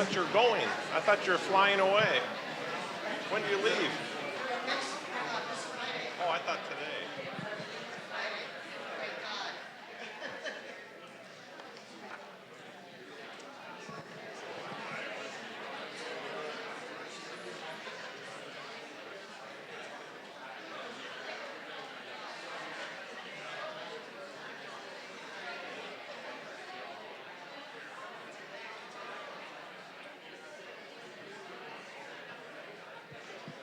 thought you were going. I thought you were flying away. When do you leave? Oh, I thought today.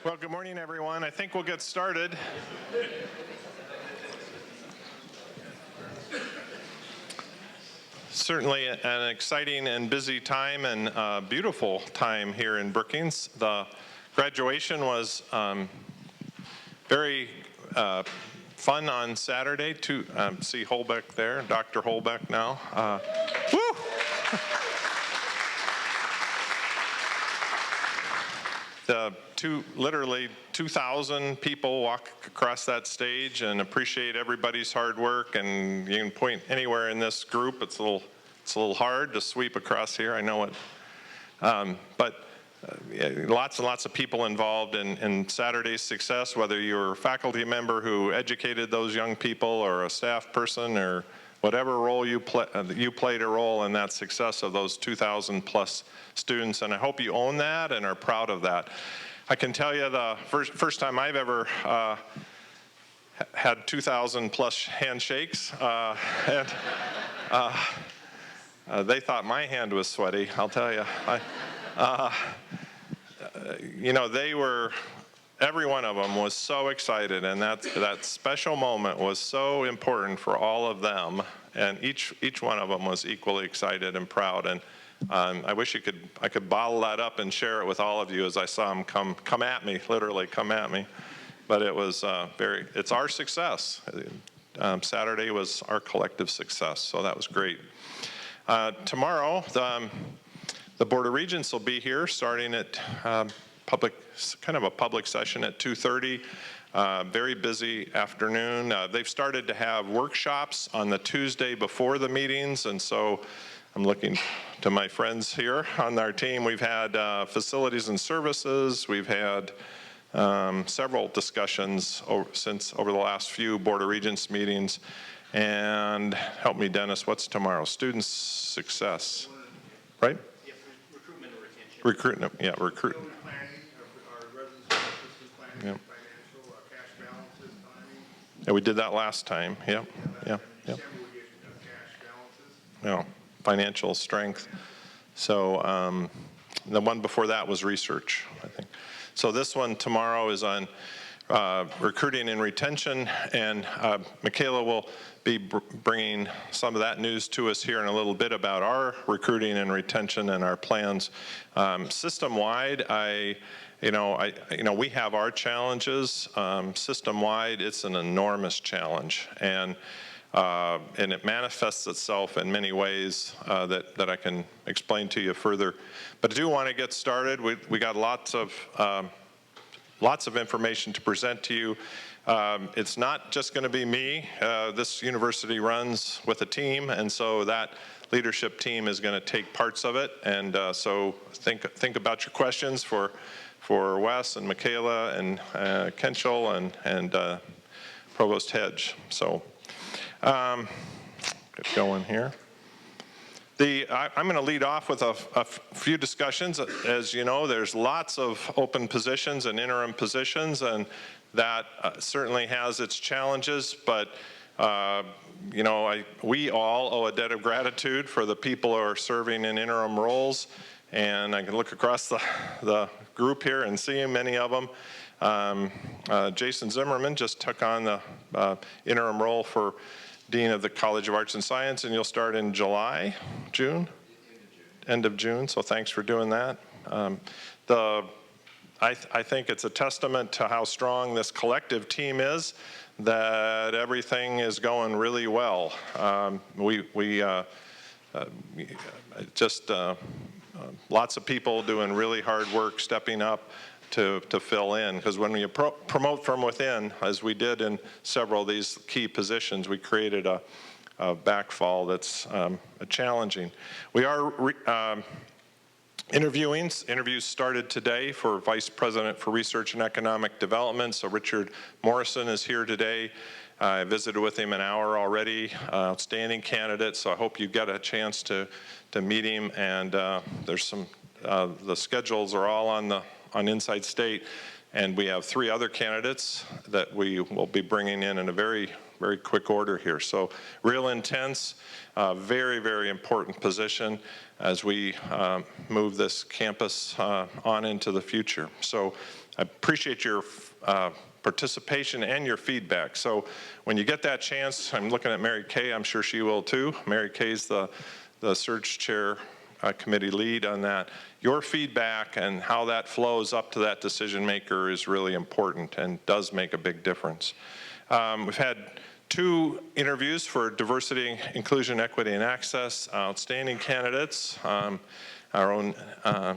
Well, good morning, everyone. I think we'll get started. Certainly an exciting and busy time and a beautiful time here in Brookings. The graduation was very fun on Saturday. To see Holbeck there, Dr. Holbeck now. Woo! Literally 2,000 people walk across that stage and appreciate everybody's hard work. And you can point anywhere in this group. It's a little hard to sweep across here. I know it, but lots and lots of people involved in Saturday's success. Whether you're a faculty member who educated those young people, or a staff person, or whatever role you played a role in that success of those 2,000 plus students, and I hope you own that and are proud of that. I can tell you the first time I've ever had 2,000 plus handshakes, and they thought my hand was sweaty, I'll tell you. You know, every one of them was so excited, and that special moment was so important for all of them, and each one of them was equally excited and proud. And I wish I could bottle that up and share it with all of you as I saw them come at me, literally come at me. But it was it's our success. Saturday was our collective success, so that was great. Tomorrow, the Board of Regents will be here starting at kind of a public session at 2:30. Very busy afternoon. They've started to have workshops on the Tuesday before the meetings, and so I'm looking to my friends here on our team. We've had facilities and services. We've had several discussions over the last few Board of Regents meetings. And help me, Dennis, what's tomorrow? Student success, right? Yeah, recruitment and retention. Recruitment, yeah, recruitment. Planning, our residence assistance planning, Yep. financial, cash balances, timing. Yeah, we did that last time. Yep, yeah. December we get cash balances. No, financial strength. So the one before that was research, I think. So this one tomorrow is on recruiting and retention, and Michaela will be bringing some of that news to us here in a little bit about our recruiting and retention and our plans. System-wide, we have our challenges. System-wide, it's an enormous challenge, and it manifests itself in many ways that I can explain to you further. But I do want to get started. We got lots of information to present to you. It's not just going to be me. This university runs with a team, and so that leadership team is going to take parts of it. And so think about your questions for Wes and Michaela and Kenchel and Provost Hedge. So get going here. I'm going to lead off with a few discussions. As you know, there's lots of open positions and interim positions, and that certainly has its challenges, but we all owe a debt of gratitude for the people who are serving in interim roles, and I can look across the group here and see many of them. Jason Zimmerman just took on the interim role for Dean of the College of Arts and Science, and you'll start in June? End of June, so thanks for doing that. I think it's a testament to how strong this collective team is, that everything is going really well. Lots of people doing really hard work, stepping up to fill in, because when we promote from within, as we did in several of these key positions, we created a backfall that's challenging. We are Interviews started today for Vice President for Research and Economic Development. So Richard Morrison is here today. I visited with him an hour already. Outstanding candidate. So I hope you get a chance to meet him. And there's some the schedules are all on Inside State, and we have 3 other candidates that we will be bringing in a very quick order here. So real intense, very, very important position as we move this campus on into the future. So I appreciate your participation and your feedback. So when you get that chance, I'm looking at Mary Kay, I'm sure she will too. Mary Kay's the search chair committee lead on that. Your feedback and how that flows up to that decision maker is really important and does make a big difference. We've had 2 interviews for diversity, inclusion, equity, and access. Outstanding candidates. Our own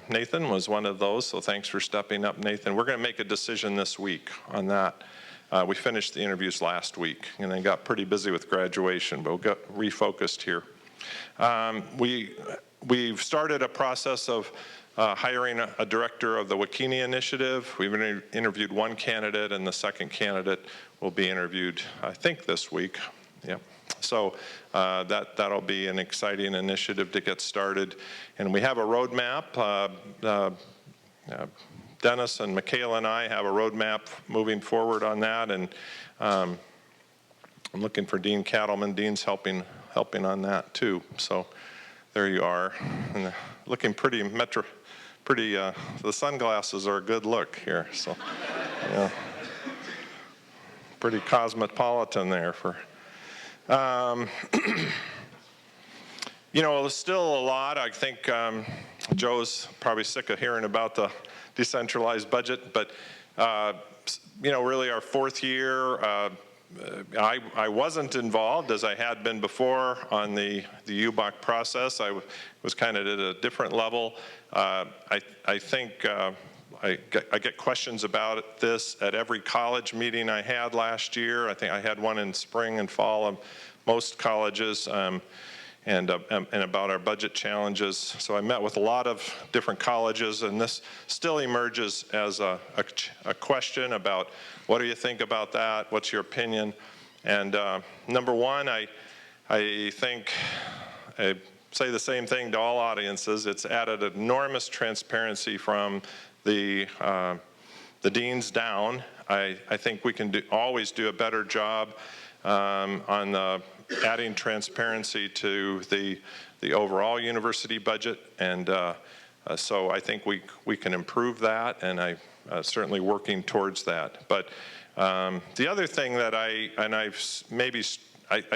Nathan was one of those, so thanks for stepping up, Nathan. We're going to make a decision this week on that. We finished the interviews last week and then got pretty busy with graduation, but we'll get refocused here. We've started a process of hiring a director of the Wakini Initiative. We've interviewed 1 candidate, and the second candidate will be interviewed, I think, this week. Yep. So that'll be an exciting initiative to get started. And we have a roadmap. Dennis and Michaela and I have a roadmap moving forward on that. And I'm looking for Dean Cattleman. Dean's helping on that too. So there you are. And looking pretty the sunglasses are a good look here. So yeah. Pretty cosmopolitan there for. You know, there's still a lot. I think Joe's probably sick of hearing about the decentralized budget, but you know, really our 4th year, I wasn't involved as I had been before on the UBOC process. I was kind of at a different level. I think I get questions about this at every college meeting I had last year. I think I had one in spring and fall of most colleges, and about our budget challenges. So I met with a lot of different colleges, and this still emerges as a question about what do you think about that? What's your opinion? And number one, I think I say the same thing to all audiences. It's added enormous transparency from the deans down. I think we can always do a better job on adding transparency to the overall university budget, and so I think we can improve that, and I'm certainly working towards that. But the other thing that I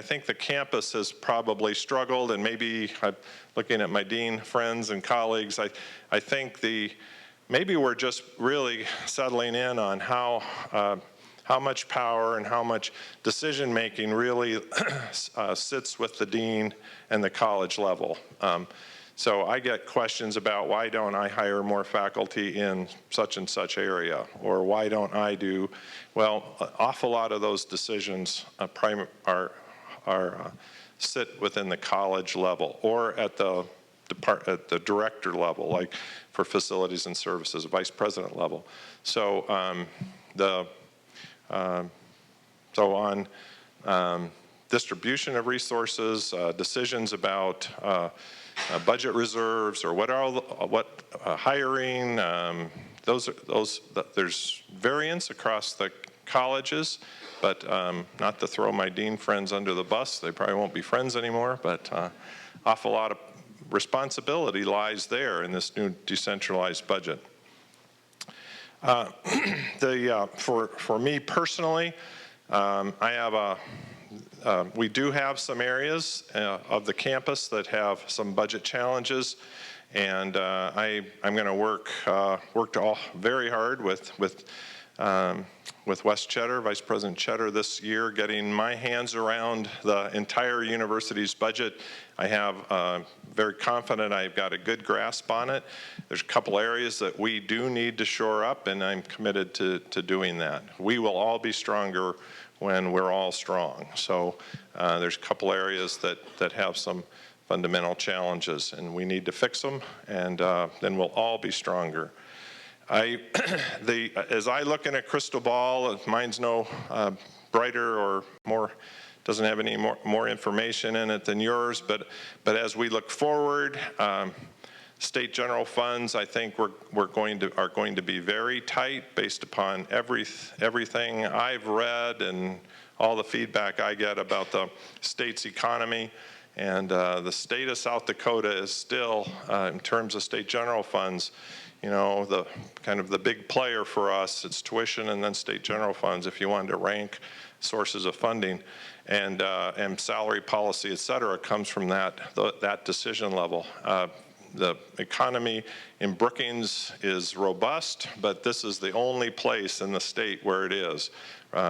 think the campus has probably struggled, and maybe looking at my dean friends and colleagues, I think maybe we're just really settling in on how much power and how much decision making really sits with the dean and the college level. So I get questions about why don't I hire more faculty in such and such area, or why don't I do, well, an awful lot of those decisions sit within the college level or at the director level, like for facilities and services, vice president level. So so on distribution of resources, decisions about budget reserves, or hiring, there's variance across the colleges, but not to throw my dean friends under the bus. They probably won't be friends anymore, but awful lot of responsibility lies there in this new decentralized budget. For me personally, we do have some areas of the campus that have some budget challenges, and I'm going to work very hard with Wes Cheddar, Vice President Cheddar, this year, getting my hands around the entire university's budget. I have very confident I've got a good grasp on it. There's a couple areas that we do need to shore up, and I'm committed to doing that. We will all be stronger when we're all strong. So there's a couple areas that have some fundamental challenges, and we need to fix them, and then we'll all be stronger. As I look in a crystal ball, mine's no brighter or more, doesn't have any more information in it than yours, but as we look forward, state general funds, I think are going to be very tight based upon everything I've read and all the feedback I get about the state's economy. And the state of South Dakota is still, in terms of state general funds, you know, the kind of the big player for us. It's tuition and then state general funds, if you wanted to rank sources of funding, and salary policy, et cetera, comes from that decision level. The economy in Brookings is robust, but this is the only place in the state where it is.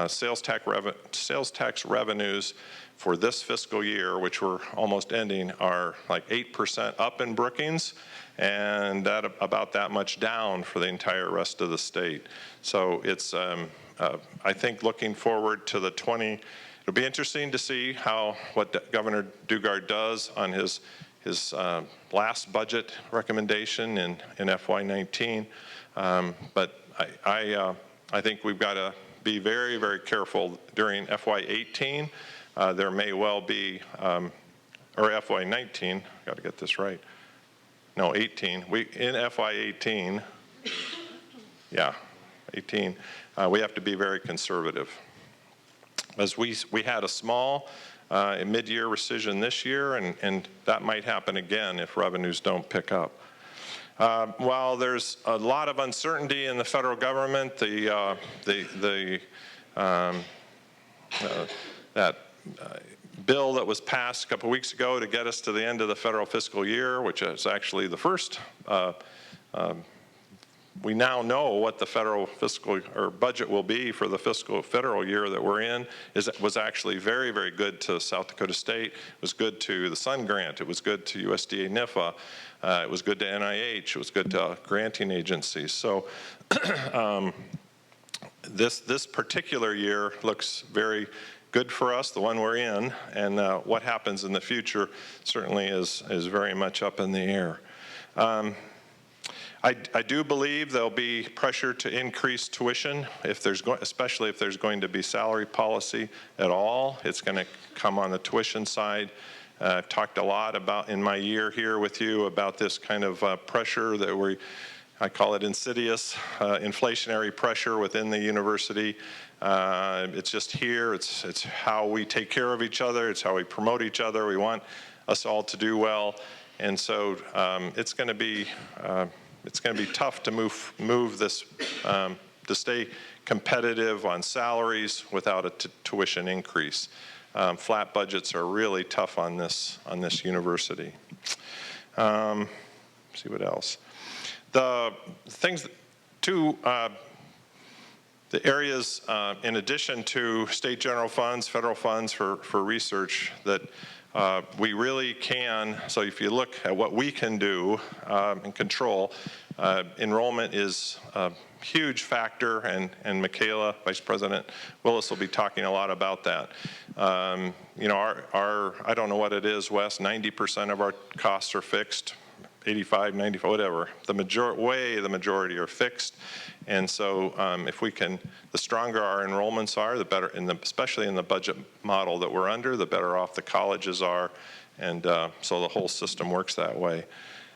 Sales tax revenues for this fiscal year, which we're almost ending, are like 8% up in Brookings, and about that much down for the entire rest of the state. So it's, I think, looking forward to it'll be interesting to see what Governor Dugard does on his last budget recommendation in FY19. But I think we've got to be very, very careful during FY18. There may well be, or FY19, got to get this right. No, 18. In FY18, yeah, 18, we have to be very conservative. As we had a small mid-year rescission this year, and that might happen again if revenues don't pick up. While there's a lot of uncertainty in the federal government, that bill that was passed a couple weeks ago to get us to the end of the federal fiscal year, which is actually the first, we now know what the federal fiscal or budget will be for the fiscal federal year that we're in, was actually very, very good to South Dakota State. It was good to the Sun Grant. It was good to USDA NIFA. It was good to NIH. It was good to granting agencies. So this particular year looks very good for us, the one we're in, and what happens in the future certainly is very much up in the air. I do believe there'll be pressure to increase tuition, especially if there's going to be salary policy at all. It's going to come on the tuition side. I've talked a lot about in my year here with you about this kind of pressure that I call it insidious inflationary pressure within the university. It's just here. It's how we take care of each other. It's how we promote each other. We want us all to do well, and so it's going to be tough to move this to stay competitive on salaries without a tuition increase. Flat budgets are really tough on this university. See what else. The things the areas in addition to state general funds, federal funds for research that we really can, so if you look at what we can do and control, enrollment is a huge factor, and Michaela, Vice President Willis, will be talking a lot about that. You know, I don't know what it is, Wes, 90% of our costs are fixed, 85, 95, whatever. The majority are fixed. And so if we can, the stronger our enrollments are, the better, especially in the budget model that we're under, the better off the colleges are. And so the whole system works that way.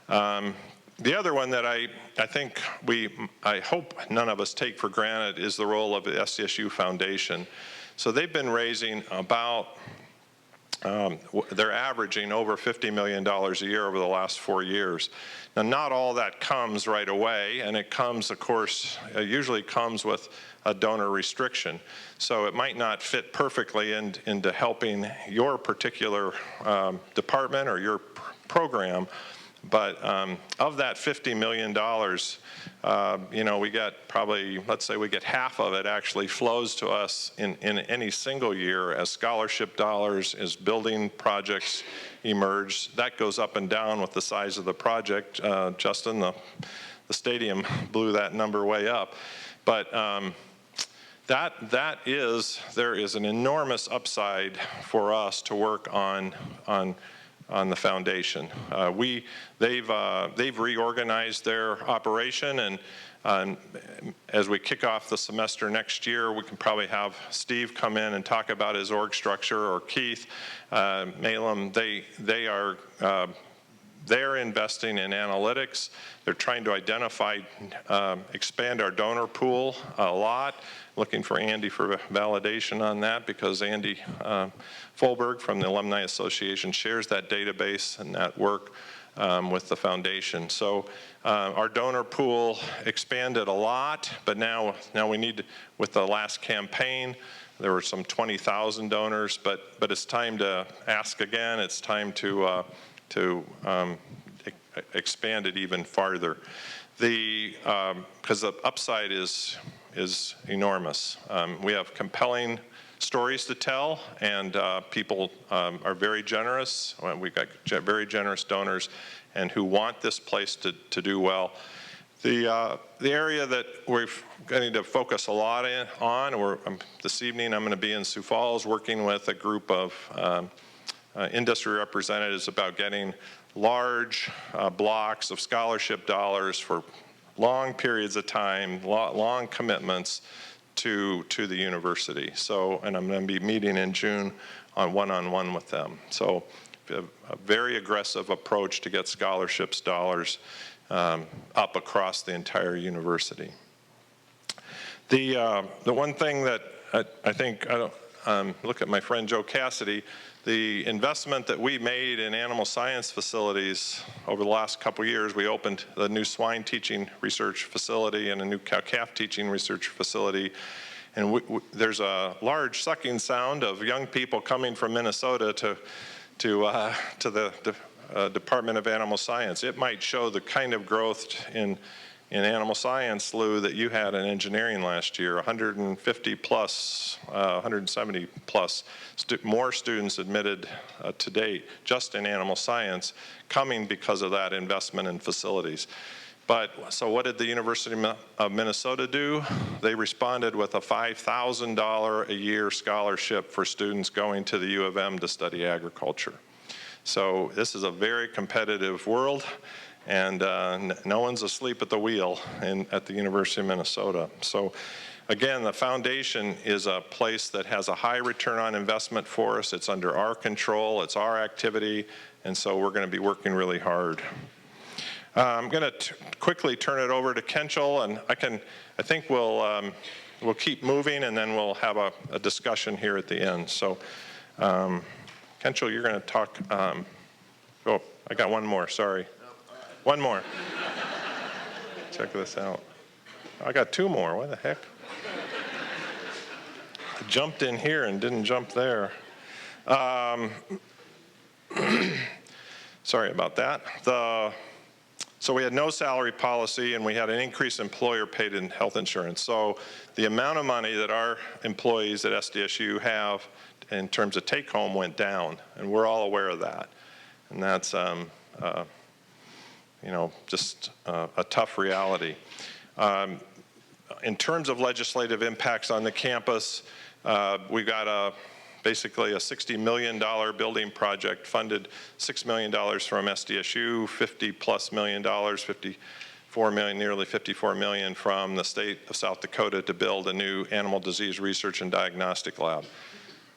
The other one that I think I hope none of us take for granted is the role of the SDSU Foundation. So they've been raising about, they're averaging over $50 million a year over the last 4 years. Now, not all that comes right away, and it comes, of course, usually comes with a donor restriction. So it might not fit perfectly into helping your particular department or your program. But of that $50 million, you know, we get probably, let's say we get half of it actually flows to us in any single year as scholarship dollars, as building projects emerge. That goes up and down with the size of the project. Justin, the stadium blew that number way up. But there is an enormous upside for us to work on on the foundation. They've reorganized their operation, and as we kick off the semester next year, we can probably have Steve come in and talk about his org structure, or Keith Malum. They're investing in analytics. They're trying to identify, expand our donor pool a lot. Looking for Andy for validation on that, because Andy Folberg from the Alumni Association shares that database and that work with the foundation. So our donor pool expanded a lot, but now we need, with the last campaign, there were some 20,000 donors, but it's time to ask again. It's time to expand it even farther. Because the upside is enormous. We have compelling stories to tell, and people are very generous. We've got very generous donors and who want this place to do well. The area that we're going to focus a lot on, this evening I'm going to be in Sioux Falls working with a group of industry representatives about getting large blocks of scholarship dollars for long periods of time, long commitments to the university. So, and I'm going to be meeting in June on one-on-one with them. So a very aggressive approach to get scholarships dollars up across the entire university. The one thing that I think, look at my friend Joe Cassidy, the investment that we made in animal science facilities over the last couple years. We opened the new swine teaching research facility and a new cow-calf teaching research facility. And there's a large sucking sound of young people coming from Minnesota to the Department of Animal Science. It might show the kind of growth in animal science, Lou, that you had in engineering last year. 150 plus, 170 plus more students admitted to date just in animal science, coming because of that investment in facilities. But so what did the University of Minnesota do? They responded with a $5,000 a year scholarship for students going to the U of M to study agriculture. So this is a very competitive world, and no one's asleep at the wheel at the University of Minnesota. So again, the foundation is a place that has a high return on investment for us. It's under our control, it's our activity, and so we're going to be working really hard. I'm going to quickly turn it over to Kenchel, and I think we'll keep moving, and then we'll have a discussion here at the end. So Kenchel, you're going to talk. Oh, I got one more, sorry. One more. Check this out. I got two more, what the heck? I jumped in here and didn't jump there. Sorry about that. So we had no salary policy, and we had an increase in employer-paid in health insurance. So the amount of money that our employees at SDSU have in terms of take-home went down, and we're all aware of that. And that's just a tough reality. In terms of legislative impacts on the campus, we got basically a $60 million building project, funded $6 million from SDSU, $50+ million, nearly $54 million from the state of South Dakota to build a new animal disease research and diagnostic lab.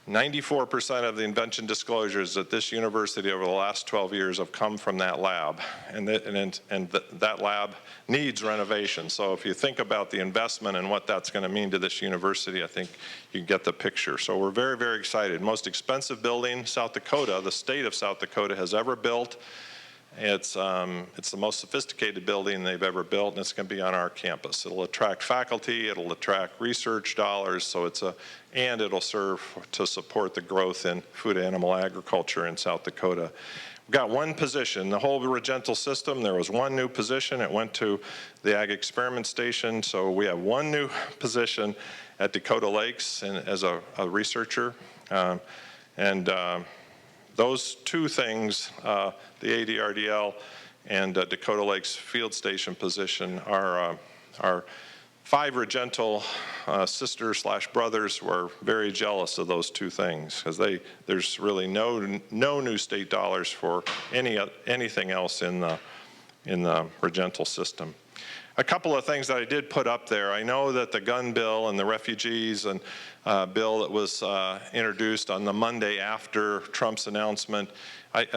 94% of the invention disclosures at this university over the last 12 years have come from that lab, and that lab needs renovation. So if you think about the investment and what that's going to mean to this university, I think you get the picture. So we're very, very excited. Most expensive building South Dakota, the state of South Dakota, has ever built. It's the most sophisticated building they've ever built, and it's going to be on our campus. It'll attract faculty, it'll attract research dollars, so and it'll serve to support the growth in food animal agriculture in South Dakota. We've got one position, the whole Regental system, there was one new position. It went to the Ag Experiment Station, so we have one new position at Dakota Lakes as a researcher. Those two things, the ADRDL and Dakota Lakes field station position, are 5 Regental sisters/brothers were very jealous of those two things, because there's really no new state dollars for anything else in the Regental system. A couple of things that I did put up there. I know that the gun bill and the refugees and bill that was introduced on the Monday after Trump's announcement,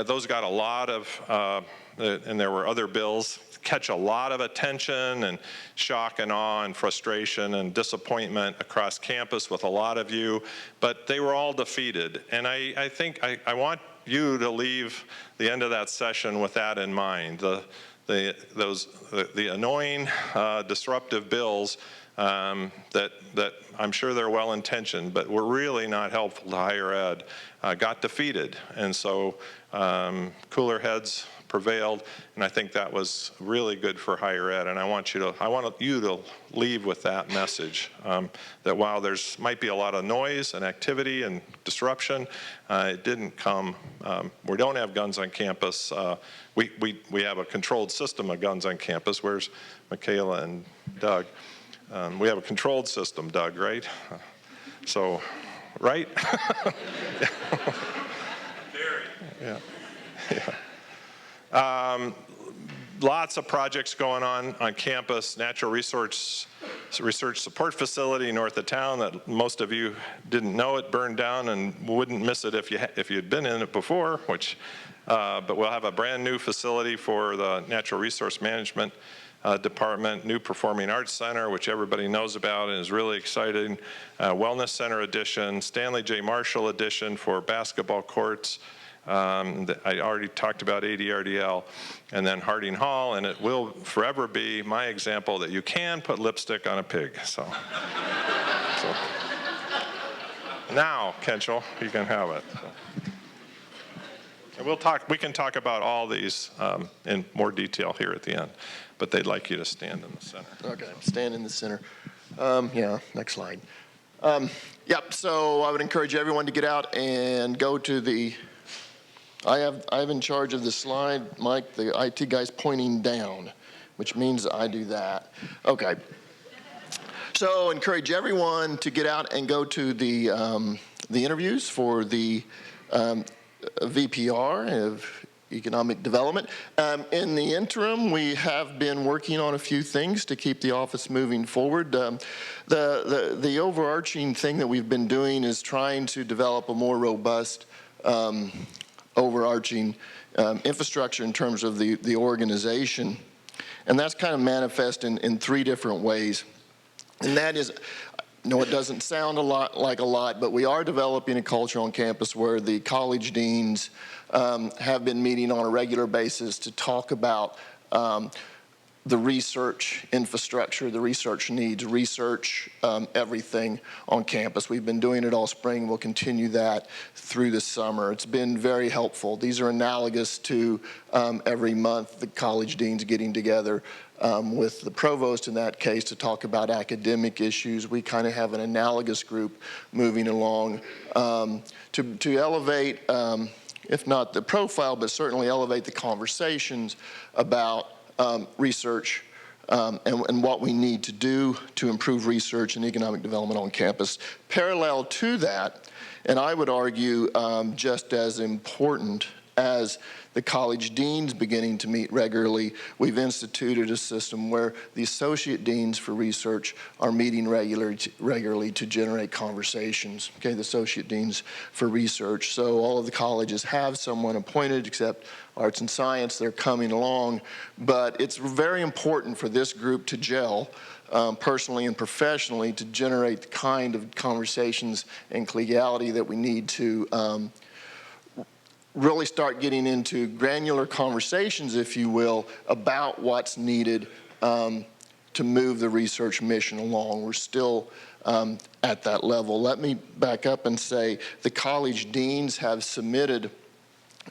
those got a lot of, and there were other bills, catch a lot of attention and shock and awe and frustration and disappointment across campus with a lot of you, but they were all defeated. And I think I want you to leave the end of that session with that in mind. The annoying, disruptive bills that I'm sure they're well-intentioned, but were really not helpful to higher ed, got defeated. And so cooler heads prevailed, and I think that was really good for higher ed. And I want you to leave with that message, that while there's might be a lot of noise and activity and disruption, it didn't come. We don't have guns on campus. We have a controlled system of guns on campus. Where's Michaela and Doug? We have a controlled system, Doug, right? So, right? Very. Yeah. Yeah. Lots of projects going on campus. Natural research support facility north of town that most of you didn't know it burned down and wouldn't miss it if you'd been in it before. But we'll have a brand new facility for the natural resource management department, new performing arts center, which everybody knows about and is really exciting. Wellness center addition, Stanley J. Marshall addition for basketball courts. I already talked about ADRDL, and then Harding Hall, and it will forever be my example that you can put lipstick on a pig. So now, Kenchel, you can have it. So. And we can talk about all these in more detail here at the end, but they'd like you to stand in the center. Okay, stand in the center. Yeah, next slide. Yep, so I would encourage everyone to get out and go to the, I have in charge of the slide, Mike, the IT guy's pointing down, which means I do that. Okay. So encourage everyone to get out and go to the interviews for the VPR of Economic Development. In the interim, we have been working on a few things to keep the office moving forward. The overarching thing that we've been doing is trying to develop a more robust overarching infrastructure in terms of the organization. And that's kind of manifest in three different ways. And that is, no, it doesn't sound like a lot, but we are developing a culture on campus where the college deans have been meeting on a regular basis to talk about the research infrastructure, the research needs, research everything on campus. We've been doing it all spring. We'll continue that through the summer. It's been very helpful. These are analogous to every month the college deans getting together with the provost in that case to talk about academic issues. We kind of have an analogous group moving along to elevate, if not the profile, but certainly elevate the conversations about research and what we need to do to improve research and economic development on campus. Parallel to that, and I would argue just as important as the college deans beginning to meet regularly, we've instituted a system where the associate deans for research are meeting regularly to generate conversations. Okay, the associate deans for research. So all of the colleges have someone appointed, except arts and science, they're coming along. But it's very important for this group to gel personally and professionally to generate the kind of conversations and collegiality that we need to really start getting into granular conversations, if you will, about what's needed to move the research mission along. We're still at that level. Let me back up and say the college deans have submitted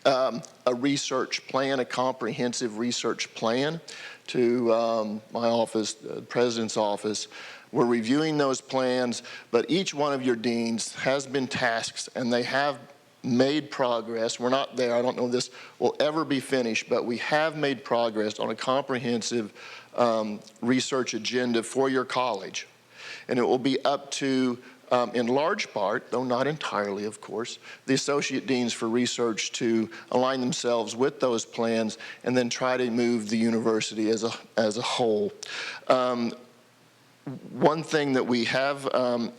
a research plan, a comprehensive research plan to my office, the president's office. We're reviewing those plans, but each one of your deans has been tasked, and they have made progress. We're not there. I don't know if this will ever be finished, but we have made progress on a comprehensive research agenda for your college. And it will be up to, in large part, though not entirely, of course, the associate deans for research to align themselves with those plans and then try to move the university as a whole. One thing that we have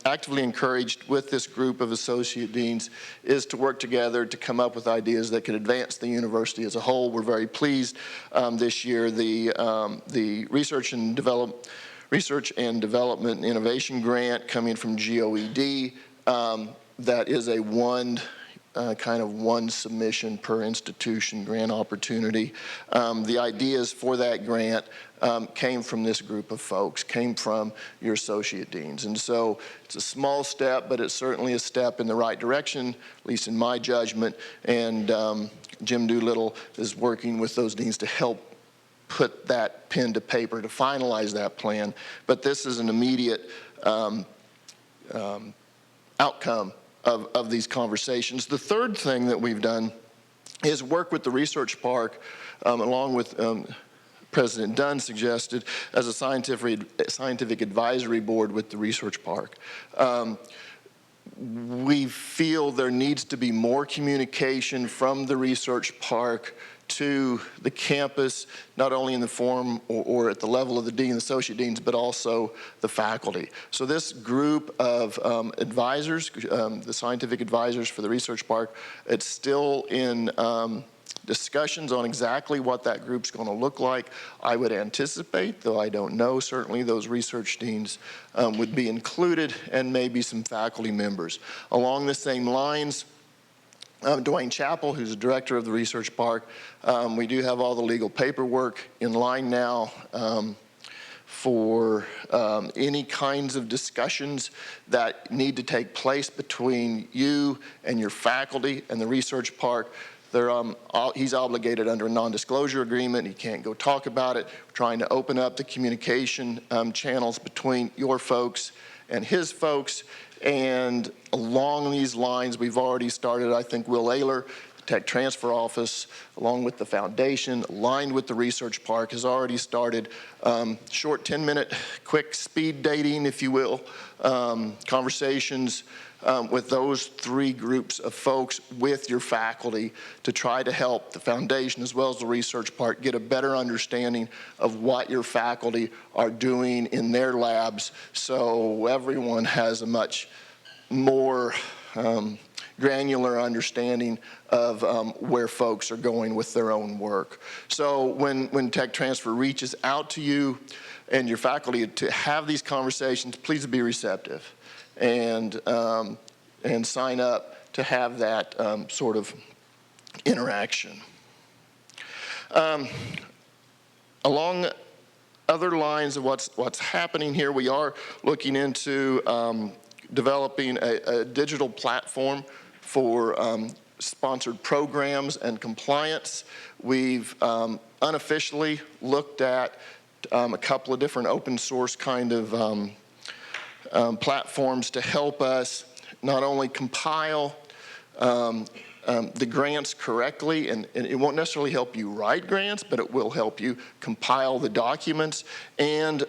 actively encouraged with this group of associate deans is to work together to come up with ideas that could advance the university as a whole. We're very pleased this year. The Research and Development Innovation Grant coming from GOED, that is a kind of one submission per institution grant opportunity. The ideas for that grant came from this group of folks, came from your associate deans. And so it's a small step, but it's certainly a step in the right direction, at least in my judgment. And Jim Doolittle is working with those deans to help put that pen to paper to finalize that plan. But this is an immediate outcome of these conversations. The third thing that we've done is work with the research park, along with President Dunn suggested, as a scientific advisory board with the research park. We feel there needs to be more communication from the research park to the campus, not only in the form or at the level of the dean and associate deans, but also the faculty. So this group of advisors, the scientific advisors for the research park, it's still in discussions on exactly what that group's going to look like. I would anticipate, though I don't know, certainly those research deans would be included, and maybe some faculty members. Along the same lines, Dwayne Chappell, who's the director of the research park, we do have all the legal paperwork in line now for any kinds of discussions that need to take place between you and your faculty and the research park. He's obligated under a non-disclosure agreement. He can't go talk about it. We're trying to open up the communication channels between your folks and his folks. And along these lines, we've already started, I think Will Ayler, the Tech Transfer Office, along with the foundation, aligned with the research park, has already started short 10-minute, quick speed dating, if you will, conversations with those three groups of folks with your faculty to try to help the foundation as well as the research part get a better understanding of what your faculty are doing in their labs, so everyone has a much more granular understanding of where folks are going with their own work. So when Tech Transfer reaches out to you and your faculty to have these conversations, please be receptive and sign up to have that sort of interaction. Along other lines of what's happening here, we are looking into developing a digital platform for sponsored programs and compliance. We've unofficially looked at a couple of different open source kind of platforms to help us not only compile the grants correctly, and it won't necessarily help you write grants, but it will help you compile the documents and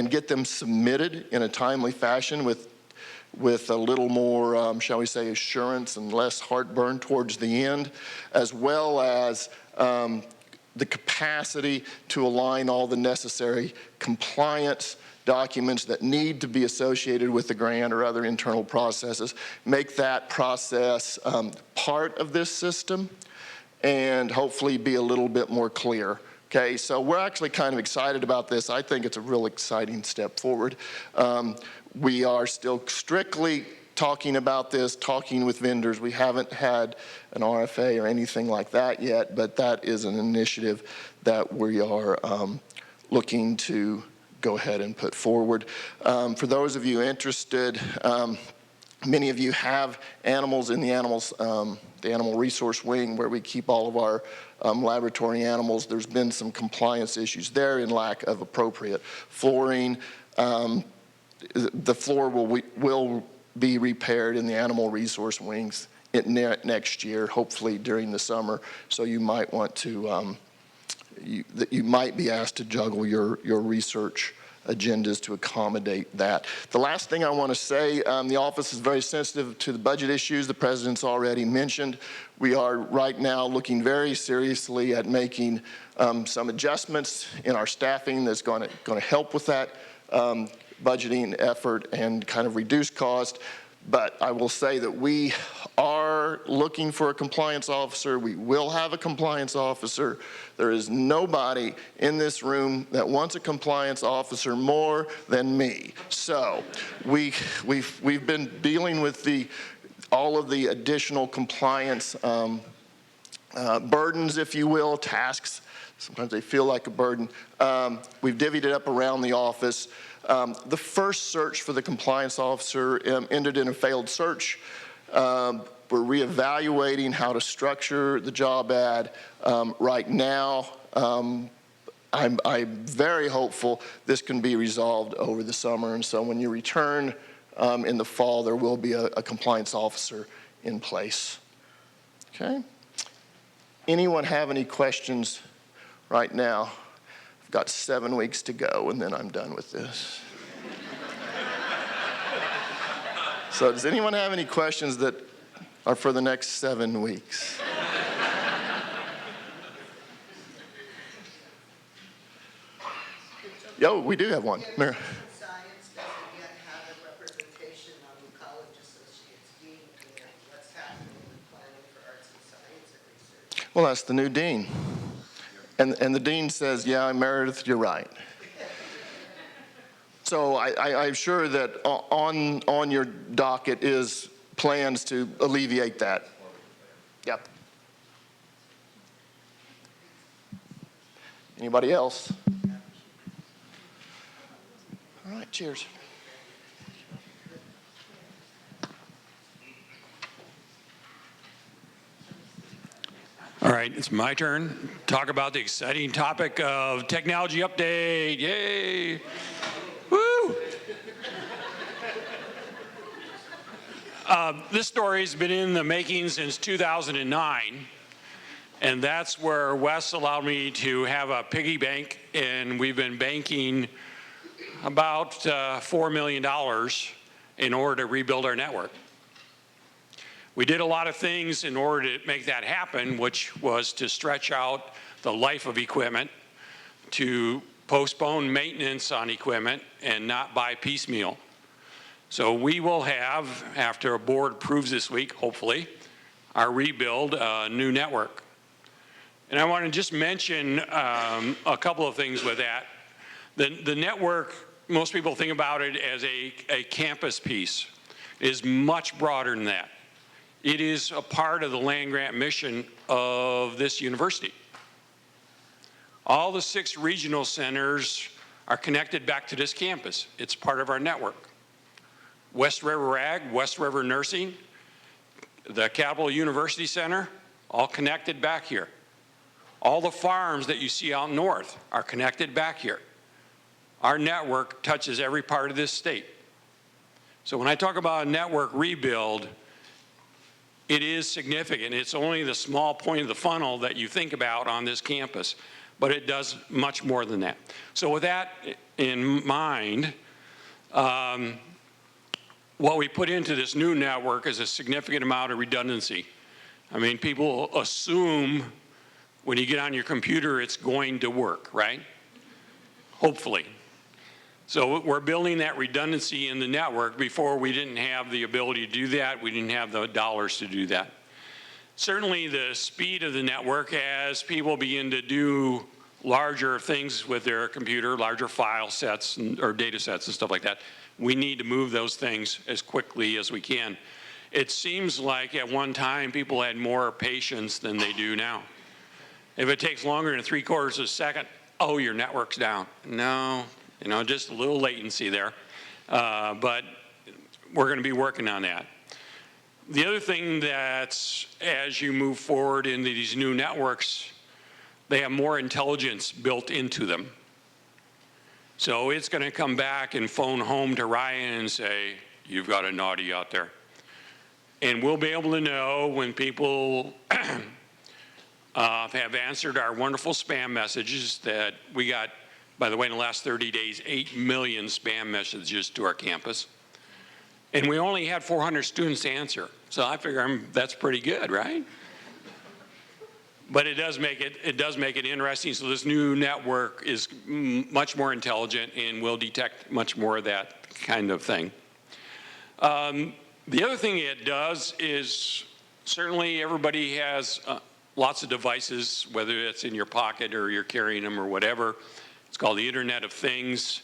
get them submitted in a timely fashion with a little more, shall we say, assurance and less heartburn towards the end, as well as the capacity to align all the necessary compliance documents that need to be associated with the grant or other internal processes, make that process part of this system and hopefully be a little bit more clear. Okay, so we're actually kind of excited about this. I think it's a real exciting step forward. We are still strictly talking about this, talking with vendors. We haven't had an RFA or anything like that yet, but that is an initiative that we are looking to go ahead and put forward. For those of you interested, many of you have animals in the animal resource wing where we keep all of our laboratory animals. There's been some compliance issues there in lack of appropriate flooring. The floor will be repaired in the animal resource wings next year, hopefully during the summer. So you might want to, you might be asked to juggle your research agendas to accommodate that. The last thing I want to say, the office is very sensitive to the budget issues the President's already mentioned. We are right now looking very seriously at making some adjustments in our staffing that's going to help with that budgeting effort and kind of reduce cost. But I will say that we are looking for a compliance officer. We will have a compliance officer. There is nobody in this room that wants a compliance officer more than me. So we've been dealing with all of the additional compliance burdens, if you will, tasks. Sometimes they feel like a burden. We've divvied it up around the office. The first search for the compliance officer ended in a failed search. We're reevaluating how to structure the job ad right now. I'm very hopeful this can be resolved over the summer, and so when you return in the fall, there will be a compliance officer in place. Okay? Anyone have any questions right now? I've got 7 weeks to go, and then I'm done with this. So does anyone have any questions that are for the next 7 weeks? Yo, we do have one. Mayor. Science doesn't yet have a representation on the College Associates Dean Committee. What's happening with planning for arts and science and research? Well, that's the new dean. And the dean says, yeah, Meredith, you're right. So I'm sure that on your docket is plans to alleviate that. Yep. Anybody else? All right, cheers. All right, it's my turn. Talk about the exciting topic of technology update. Yay! Woo! This story's been in the making since 2009, and that's where Wes allowed me to have a piggy bank, and we've been banking about $4 million in order to rebuild our network. We did a lot of things in order to make that happen, which was to stretch out the life of equipment, to postpone maintenance on equipment, and not buy piecemeal. So we will have, after a board approves this week, hopefully, our rebuild new network. And I want to just mention a couple of things with that. The network, most people think about it as a campus piece. It is much broader than that. It is a part of the land-grant mission of this university. All the 6 regional centers are connected back to this campus. It's part of our network. West River Ag, West River Nursing, the Capital University Center, all connected back here. All the farms that you see out north are connected back here. Our network touches every part of this state. So when I talk about a network rebuild, it is significant. It's only the small point of the funnel that you think about on this campus, but it does much more than that. So with that in mind, what we put into this new network is a significant amount of redundancy. I mean, people assume when you get on your computer it's going to work, right? Hopefully. So we're building that redundancy in the network. Before, we didn't have the ability to do that. We didn't have the dollars to do that. Certainly the speed of the network, as people begin to do larger things with their computer, larger file sets or data sets and stuff like that, we need to move those things as quickly as we can. It seems like at one time people had more patience than they do now. If it takes longer than 3/4 of a second, oh, your network's down. No. You know, just a little latency there, but we're going to be working on that. The other thing that's, as you move forward into these new networks, they have more intelligence built into them. So it's going to come back and phone home to Ryan and say, you've got a naughty out there. And we'll be able to know when people have answered our wonderful spam messages that we got By the way, in the last 30 days, 8 million spam messages to our campus. And we only had 400 students answer. So I figure that's pretty good, right? But it does make it interesting. So this new network is much more intelligent and will detect much more of that kind of thing. The other thing it does is certainly everybody has lots of devices, whether it's in your pocket or you're carrying them or whatever. It's called the Internet of Things.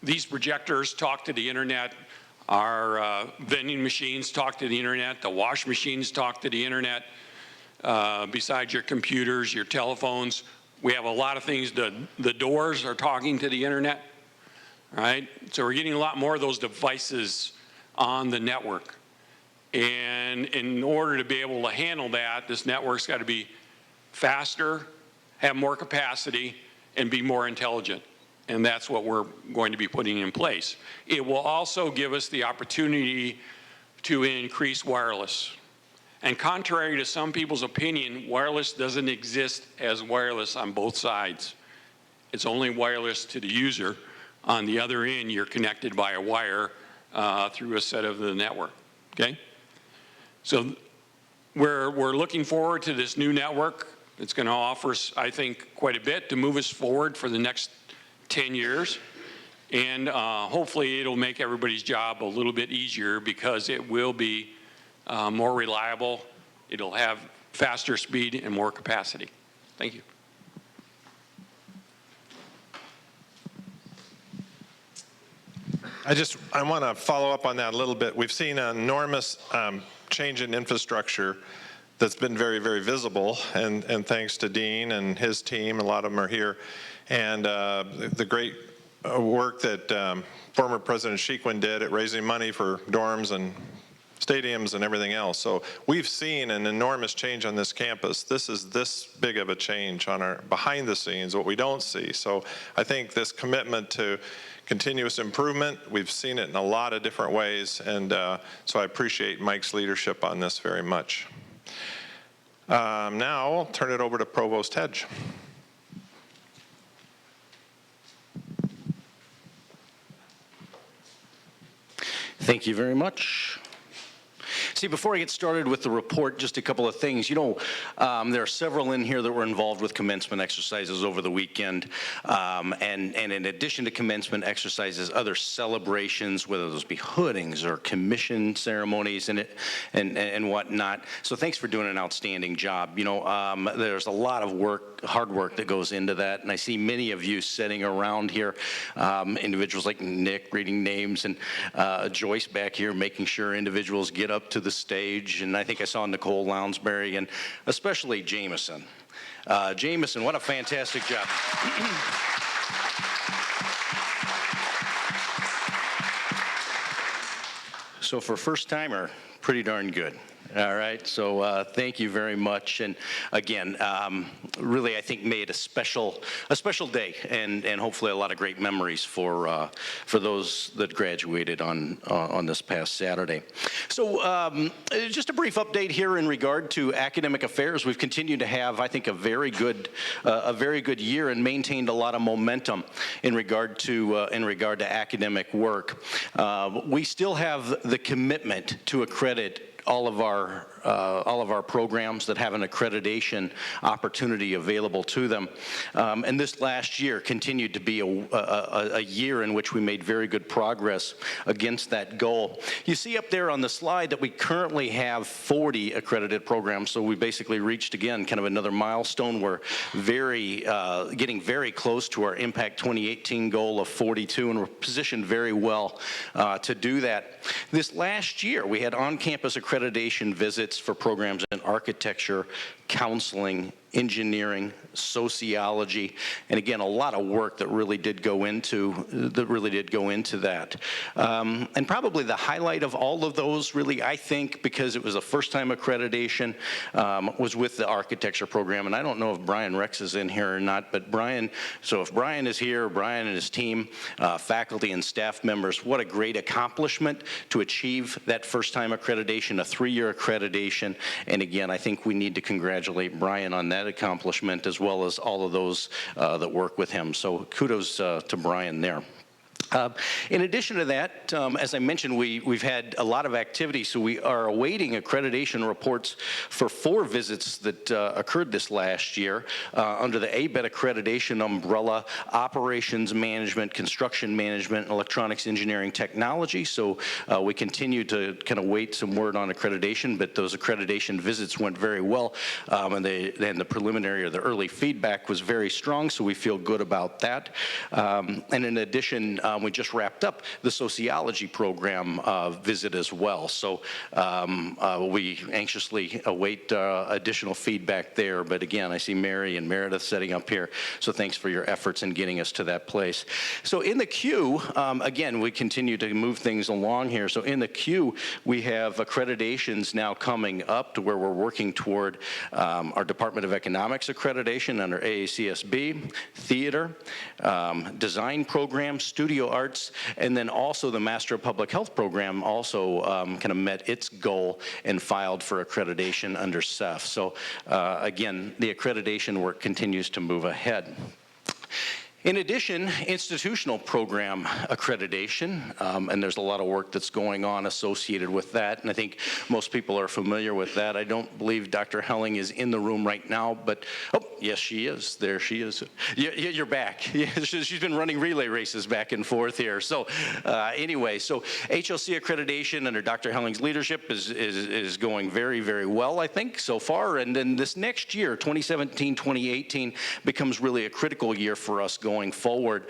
These projectors talk to the internet. Our vending machines talk to the internet. The wash machines talk to the internet. Besides your computers, your telephones, we have a lot of things. The doors are talking to the internet, right? So we're getting a lot more of those devices on the network. And in order to be able to handle that, this network's got to be faster, have more capacity, and be more intelligent. And that's what we're going to be putting in place. It will also give us the opportunity to increase wireless. And contrary to some people's opinion, wireless doesn't exist as wireless on both sides. It's only wireless to the user. On the other end, you're connected by a wire through a set of the network, okay? So we're looking forward to this new network. It's going to offer us, I think, quite a bit to move us forward for the next 10 years. And hopefully it'll make everybody's job a little bit easier because it will be more reliable. It'll have faster speed and more capacity. Thank you. I want to follow up on that a little bit. We've seen an enormous change in infrastructure that's been very, very visible, and thanks to Dean and his team, a lot of them are here, and the great work that former President Sheequin did at raising money for dorms and stadiums and everything else. So we've seen an enormous change on this campus. This is this big of a change on our behind the scenes, what we don't see. So I think this commitment to continuous improvement, we've seen it in a lot of different ways, and so I appreciate Mike's leadership on this very much. Now I'll turn it over to Provost Hedge. Thank you very much. See, before I get started with the report, just a couple of things. You know, there are several in here that were involved with commencement exercises over the weekend. And in addition to commencement exercises, other celebrations, whether those be hoodings or commission ceremonies and whatnot. So thanks for doing an outstanding job. You know, there's a lot of work, hard work that goes into that. And I see many of you sitting around here, individuals like Nick reading names and Joyce back here making sure individuals get up to the stage, and I think I saw Nicole Lounsbury, and especially Jameson. Jameson, what a fantastic job. So for first timer, pretty darn good. All right, so thank you very much, and again, really I think made a special day, and hopefully a lot of great memories for those that graduated on this past Saturday. So just a brief update here in regard to academic affairs. We've continued to have, I think, a very good year and maintained a lot of momentum in regard to academic work. We still have the commitment to accredit all of our programs that have an accreditation opportunity available to them. And this last year continued to be a year in which we made very good progress against that goal. You see up there on the slide that we currently have 40 accredited programs, so we basically reached, again, kind of another milestone. We're getting very close to our Impact 2018 goal of 42, and we're positioned very well to do that. This last year, we had on-campus accreditation visits for programs in architecture, counseling, engineering, sociology, and again, a lot of work that really did go into that. And probably the highlight of all of those, really, I think, because it was a first-time accreditation, was with the architecture program. And I don't know if Brian Rex is in here or not, but if Brian is here, Brian and his team, faculty and staff members, what a great accomplishment to achieve that first-time accreditation, a 3-year accreditation. And again, I think we need to congratulate congratulate Brian on that accomplishment, as well as all of those that work with him. So kudos to Brian there. In addition to that, as I mentioned, we've had a lot of activity, so we are awaiting accreditation reports for 4 visits that occurred this last year under the ABET accreditation umbrella: operations management, construction management, and electronics engineering technology. So we continue to kind of wait some word on accreditation, but those accreditation visits went very well, and the preliminary or the early feedback was very strong, so we feel good about that. And in addition, we just wrapped up the sociology program visit as well. So we anxiously await additional feedback there. But again, I see Mary and Meredith setting up here. So thanks for your efforts in getting us to that place. So in the queue, again, we continue to move things along here. So in the queue, we have accreditations now coming up to where we're working toward our Department of Economics accreditation under AACSB, theater, design program, studio arts, and then also the Master of Public Health program also kind of met its goal and filed for accreditation under CEF. So again, the accreditation work continues to move ahead. In addition, institutional program accreditation, and there's a lot of work that's going on associated with that, and I think most people are familiar with that. I don't believe Dr. Helling is in the room right now, but, oh, yes, she is. There she is. You're back. Yeah, she's been running relay races back and forth here. So anyway, so HLC accreditation under Dr. Helling's leadership is going very, very well, I think, so far. And then this next year, 2017, 2018, becomes really a critical year for us going forward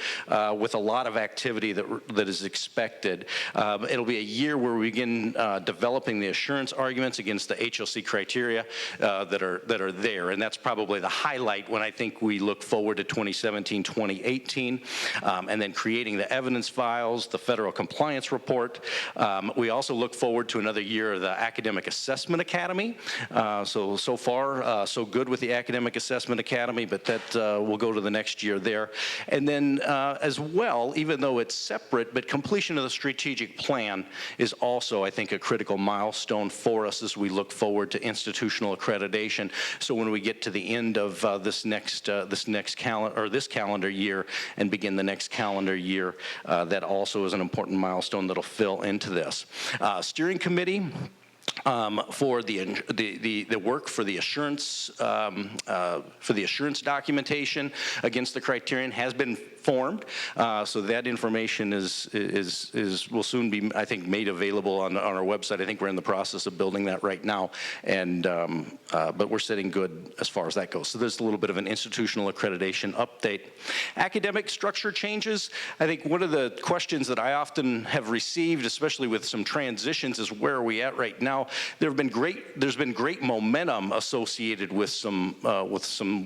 with a lot of activity that is expected. It'll be a year where we begin developing the assurance arguments against the HLC criteria that are there, and that's probably the highlight when I think we look forward to 2017, 2018, and then creating the evidence files, the federal compliance report. We also look forward to another year of the Academic Assessment Academy. So far, so good with the Academic Assessment Academy, but that will go to the next year there. And then as well, even though it's separate, but completion of the strategic plan is also, I think, a critical milestone for us as we look forward to institutional accreditation. So when we get to the end of this calendar year and begin the next calendar year, that also is an important milestone that'll fill into this. Steering committee for the work for the assurance documentation against the criterion has been formed, so that information will soon be, I think, made available on our website. I think we're in the process of building that right now, and but we're sitting good as far as that goes. So there's a little bit of an institutional accreditation update. Academic structure changes. I think one of the questions that I often have received, especially with some transitions, is where are we at right now? There's been great momentum associated with some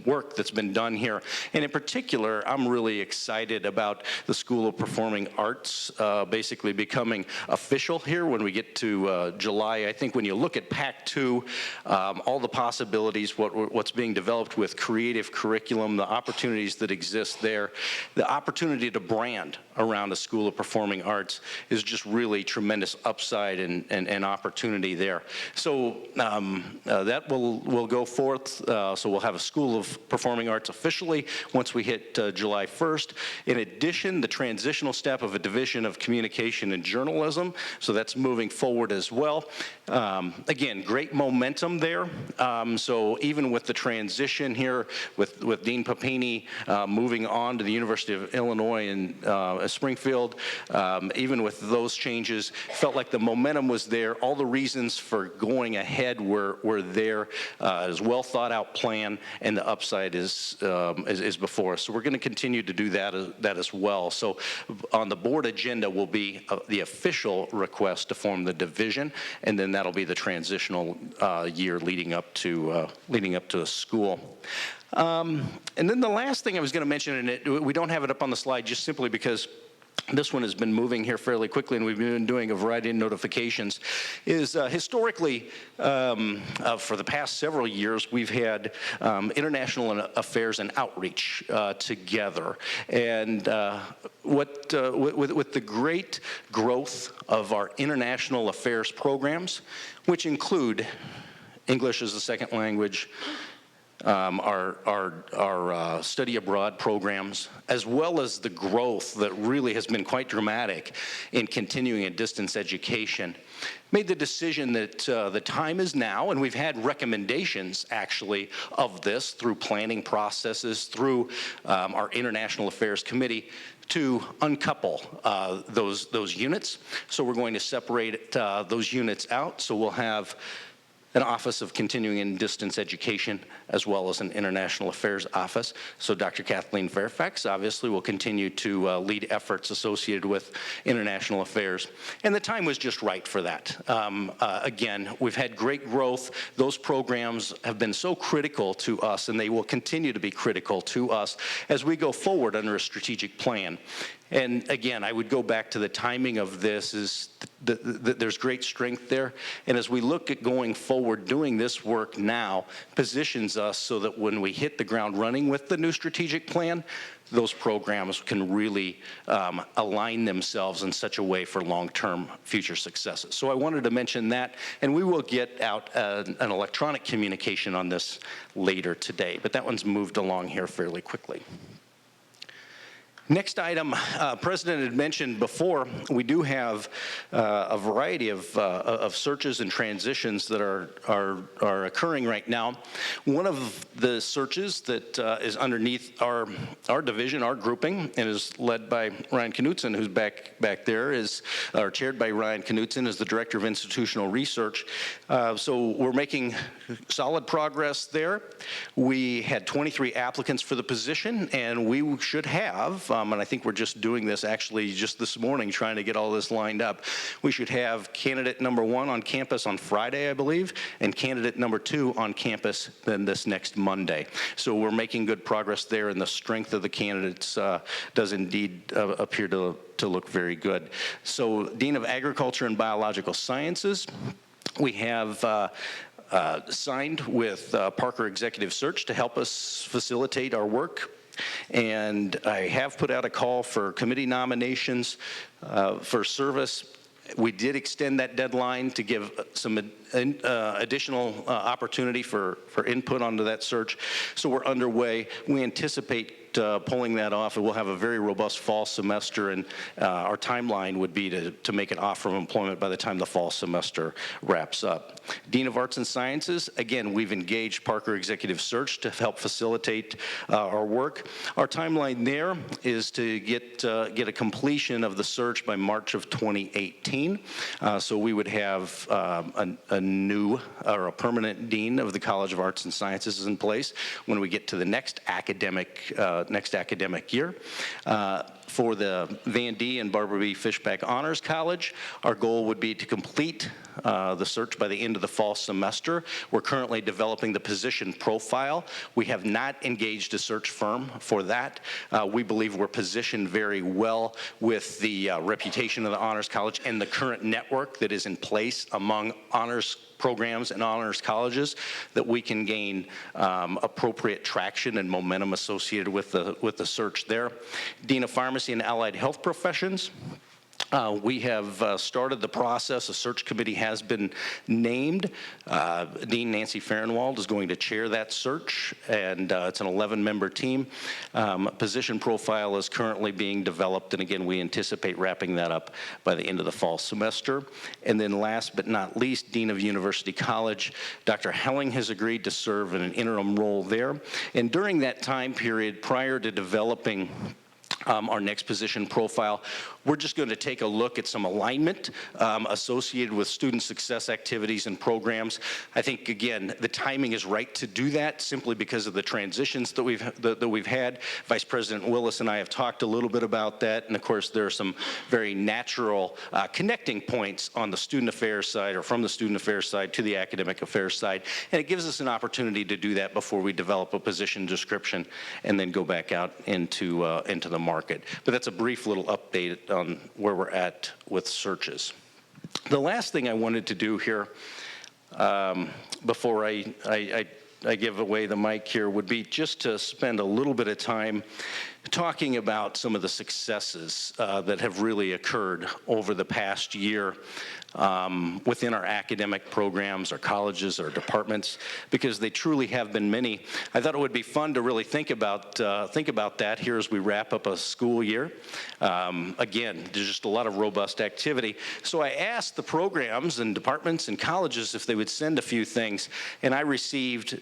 work that's been done here, and in particular, I'm really excited about the School of Performing Arts basically becoming official here when we get to July. I think when you look at PAC 2, all the possibilities, what's being developed with creative curriculum, the opportunities that exist there, the opportunity to brand around a School of Performing Arts is just really tremendous upside and opportunity there. So that will go forth. So we'll have a School of Performing Arts officially once we hit July 1st. In addition, the transitional step of a division of communication and journalism. So that's moving forward as well. Again, great momentum there. So even with the transition here with Dean Papini moving on to the University of Illinois in Springfield, even with those changes, felt like the momentum was there. All the reasons for going ahead were there. As well thought out plan, and the upside is before us. So we're going to continue to do that as well. So on the board agenda will be the official request to form the division, and then that'll be the transitional year leading up to the school. And then the last thing I was going to mention, and we don't have it up on the slide just simply because this one has been moving here fairly quickly, and we've been doing a variety of notifications, is historically, for the past several years, we've had international affairs and outreach together. And with the great growth of our international affairs programs, which include English as a second language, our study abroad programs, as well as the growth that really has been quite dramatic in continuing and distance education, made the decision that the time is now, and we've had recommendations actually of this through planning processes, through our International Affairs Committee, to uncouple those units. So we're going to separate those units out. So we'll have an Office of Continuing and Distance Education, as well as an International Affairs Office. So Dr. Kathleen Fairfax obviously will continue to lead efforts associated with international affairs. And the time was just right for that. Again, we've had great growth. Those programs have been so critical to us, and they will continue to be critical to us as we go forward under a strategic plan. And again, I would go back to the timing of this is there's great strength there. And as we look at going forward, doing this work now positions us so that when we hit the ground running with the new strategic plan, those programs can really align themselves in such a way for long-term future successes. So I wanted to mention that, and we will get out an electronic communication on this later today, but that one's moved along here fairly quickly. Next item, President had mentioned before, we do have a variety of searches and transitions that are occurring right now. One of the searches that is underneath our division, our grouping, and is led by Ryan Knutson, who's back there, or chaired by Ryan Knutson, is the Director of Institutional Research. So we're making solid progress there. We had 23 applicants for the position, and we should have, and I think we're just doing this actually just this morning, trying to get all this lined up. We should have candidate number 1 on campus on Friday, I believe, and candidate number 2 on campus then this next Monday. So we're making good progress there, and the strength of the candidates does indeed appear to look very good. So Dean of Agriculture and Biological Sciences, we have signed with Parker Executive Search to help us facilitate our work. And I have put out a call for committee nominations for service. We did extend that deadline to give some additional opportunity for input onto that search. So we're underway. We anticipate pulling that off, and we'll have a very robust fall semester, and our timeline would be to make an offer of employment by the time the fall semester wraps up. Dean of Arts and Sciences, again, we've engaged Parker Executive Search to help facilitate our work. Our timeline there is to get a completion of the search by March of 2018. So we would have a new or a permanent dean of the College of Arts and Sciences in place when we get to the next academic year. For the Van D and Barbara B. Fishback Honors College, our goal would be to complete the search by the end of the fall semester. We're currently developing the position profile. We have not engaged a search firm for that. We believe we're positioned very well with the reputation of the Honors College and the current network that is in place among honors programs and honors colleges, that we can gain appropriate traction and momentum associated with the search there. Dean of Pharmacy and Allied Health Professions, we have started the process. A search committee has been named. Dean Nancy Farrenwald is going to chair that search, and it's an 11-member team. Position profile is currently being developed, and again, we anticipate wrapping that up by the end of the fall semester. And then last but not least, Dean of University College, Dr. Helling has agreed to serve in an interim role there. And during that time period, prior to developing our next position profile, we're just going to take a look at some alignment associated with student success activities and programs. I think, again, the timing is right to do that simply because of the transitions that we've had. Vice President Willis and I have talked a little bit about that, and of course there are some very natural connecting points on the student affairs side, or from the student affairs side to the academic affairs side, and it gives us an opportunity to do that before we develop a position description and then go back out into the market. But that's a brief little update on where we're at with searches. The last thing I wanted to do here before I give away the mic here would be just to spend a little bit of time talking about some of the successes that have really occurred over the past year within our academic programs, our colleges, our departments, because they truly have been many. I thought it would be fun to really think about that here as we wrap up a school year. Again, there's just a lot of robust activity. So I asked the programs and departments and colleges if they would send a few things, and I received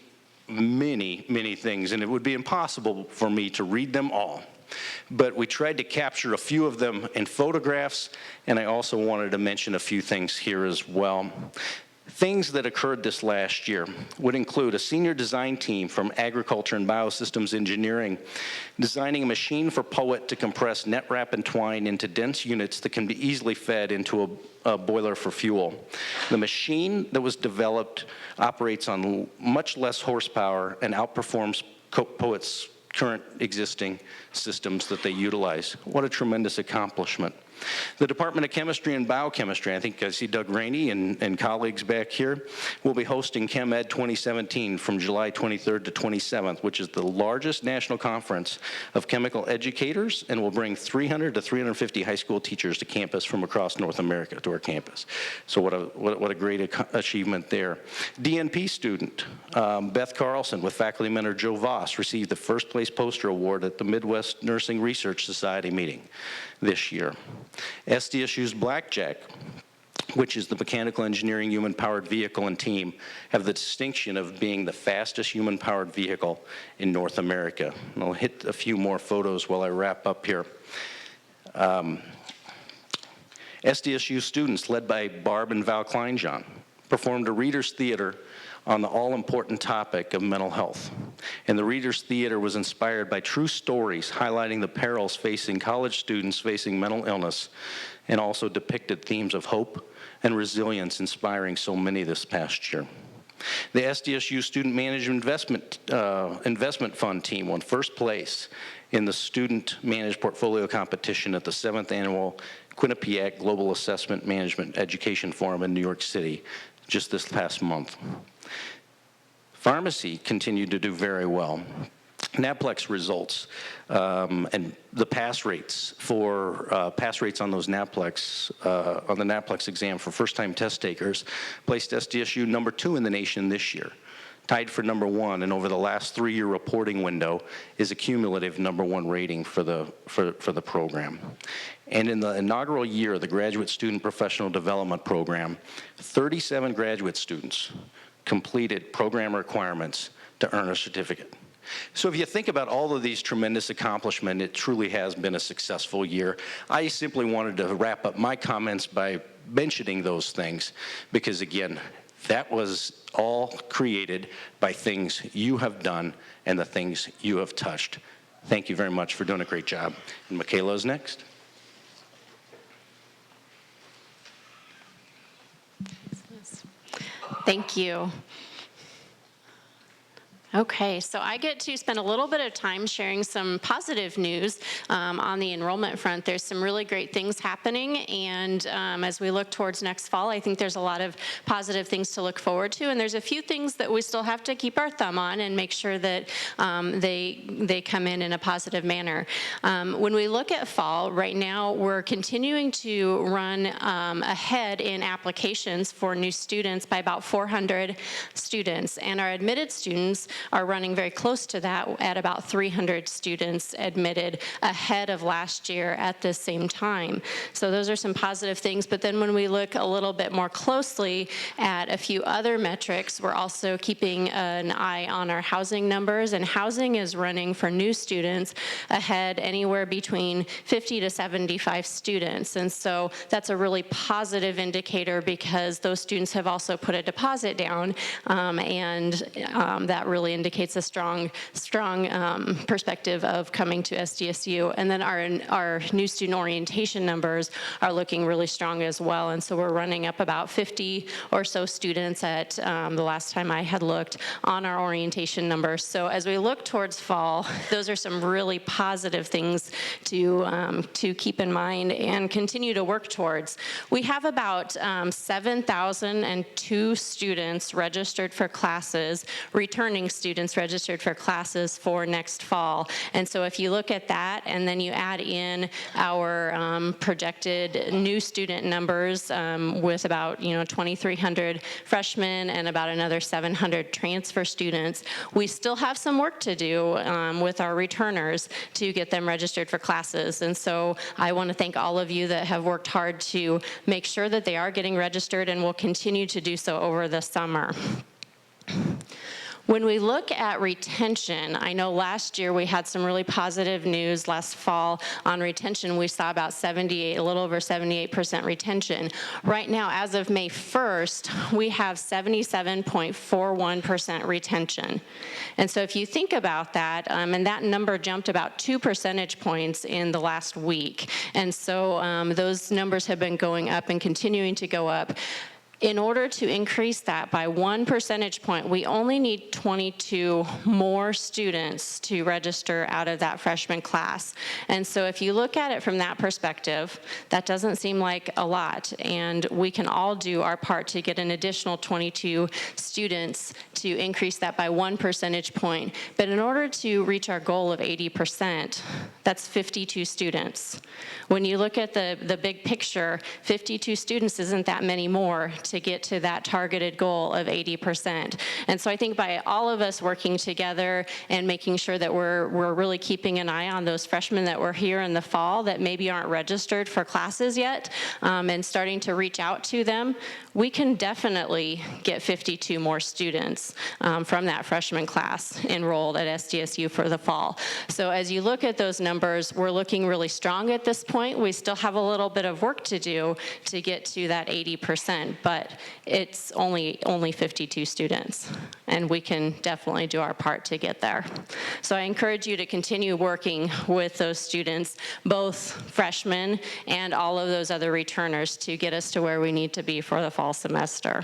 many, many things, and it would be impossible for me to read them all. But we tried to capture a few of them in photographs, and I also wanted to mention a few things here as well. Things that occurred this last year would include a senior design team from Agriculture and Biosystems Engineering designing a machine for POET to compress net wrap and twine into dense units that can be easily fed into a boiler for fuel. The machine that was developed operates on much less horsepower and outperforms POET's current existing systems that they utilize. What a tremendous accomplishment. The Department of Chemistry and Biochemistry, I think I see Doug Rainey and colleagues back here, will be hosting ChemEd 2017 from July 23rd to 27th, which is the largest national conference of chemical educators and will bring 300 to 350 high school teachers to campus from across North America to our campus. So what a great achievement there. DNP student Beth Carlson with faculty mentor Joe Voss received the first place poster award at the Midwest Nursing Research Society meeting this year. SDSU's Blackjack, which is the mechanical engineering human-powered vehicle and team, have the distinction of being the fastest human-powered vehicle in North America. And I'll hit a few more photos while I wrap up here. SDSU students, led by Barb and Val Kleinjohn, performed a reader's theater on the all-important topic of mental health. And the Reader's Theater was inspired by true stories highlighting the perils facing college students facing mental illness, and also depicted themes of hope and resilience inspiring so many this past year. The SDSU Student Management Investment Fund team won first place in the Student Managed Portfolio Competition at the 7th Annual Quinnipiac Global Assessment Management Education Forum in New York City just this past month. Pharmacy continued to do very well. NAPLEX results and the pass rates for pass rates on those NAPLEX on the NAPLEX exam for first-time test takers placed SDSU number 2 in the nation this year, tied for number 1, and over the last 3-year reporting window is a cumulative number 1 rating for the program. And in the inaugural year of the Graduate Student Professional Development Program, 37 graduate students completed program requirements to earn a certificate. So if you think about all of these tremendous accomplishments, it truly has been a successful year. I simply wanted to wrap up my comments by mentioning those things because, again, that was all created by things you have done and the things you have touched. Thank you very much for doing a great job. And Michaela is next. Thank you. Okay, so I get to spend a little bit of time sharing some positive news on the enrollment front. There's some really great things happening, and as we look towards next fall, I think there's a lot of positive things to look forward to, and there's a few things that we still have to keep our thumb on and make sure that they come in a positive manner. When we look at fall, right now we're continuing to run ahead in applications for new students by about 400 students, and our admitted students are running very close to that at about 300 students admitted ahead of last year at the same time. So those are some positive things. But then when we look a little bit more closely at a few other metrics, we're also keeping an eye on our housing numbers. And housing is running for new students ahead anywhere between 50 to 75 students. And so that's a really positive indicator because those students have also put a deposit down, and that really indicates a strong perspective of coming to SDSU. And then our new student orientation numbers are looking really strong as well. And so we're running up about 50 or so students at the last time I had looked on our orientation numbers. So as we look towards fall, those are some really positive things to keep in mind and continue to work towards. We have about 7,002 students registered for classes, returning students students registered for classes for next fall. And so if you look at that and then you add in our projected new student numbers with about 2,300 freshmen and about another 700 transfer students, we still have some work to do with our returners to get them registered for classes. And so I want to thank all of you that have worked hard to make sure that they are getting registered and will continue to do so over the summer. When we look at retention, I know last year we had some really positive news last fall on retention. We saw about a little over 78% retention. Right now, as of May 1st, we have 77.41% retention. And so if you think about that, and that number jumped about 2 percentage points in the last week. And so those numbers have been going up and continuing to go up. In order to increase that by 1 percentage point, we only need 22 more students to register out of that freshman class. And so if you look at it from that perspective, that doesn't seem like a lot. And we can all do our part to get an additional 22 students to increase that by 1 percentage point. But in order to reach our goal of 80%, that's 52 students. When you look at the big picture, 52 students isn't that many more to get to that targeted goal of 80%. And so I think by all of us working together and making sure that we're really keeping an eye on those freshmen that were here in the fall that maybe aren't registered for classes yet, and starting to reach out to them, we can definitely get 52 more students from that freshman class enrolled at SDSU for the fall. So as you look at those numbers, we're looking really strong at this point. We still have a little bit of work to do to get to that 80%, but it's only 52 students, and we can definitely do our part to get there. So I encourage you to continue working with those students, both freshmen and all of those other returners, to get us to where we need to be for the fall semester.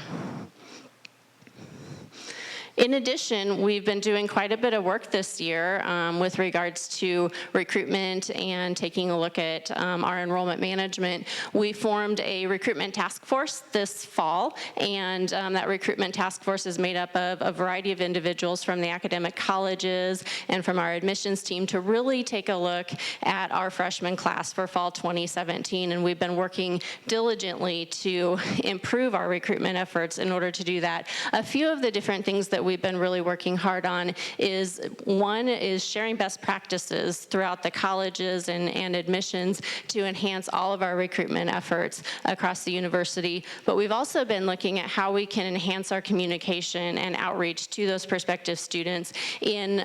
In addition, we've been doing quite a bit of work this year with regards to recruitment and taking a look at our enrollment management. We formed a recruitment task force this fall, and that recruitment task force is made up of a variety of individuals from the academic colleges and from our admissions team to really take a look at our freshman class for fall 2017. And we've been working diligently to improve our recruitment efforts in order to do that. A few of the different things that we've been really working hard on is, one is sharing best practices throughout the colleges and admissions to enhance all of our recruitment efforts across the university. But we've also been looking at how we can enhance our communication and outreach to those prospective students in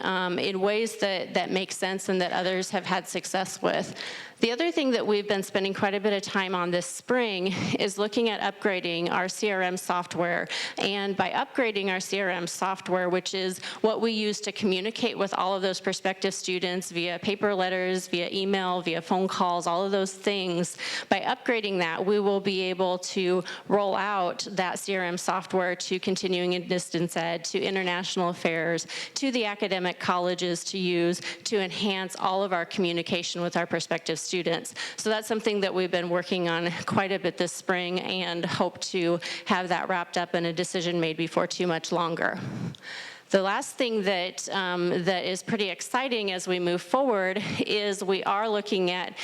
ways that make sense and that others have had success with. The other thing that we've been spending quite a bit of time on this spring is looking at upgrading our CRM software. And by upgrading our CRM software, which is what we use to communicate with all of those prospective students via paper letters, via email, via phone calls, all of those things, by upgrading that, we will be able to roll out that CRM software to continuing and distance ed, to international affairs, to the academic colleges to use to enhance all of our communication with our prospective students. So that's something that we've been working on quite a bit this spring and hope to have that wrapped up and a decision made before too much longer. The last thing that is pretty exciting as we move forward is we are looking at,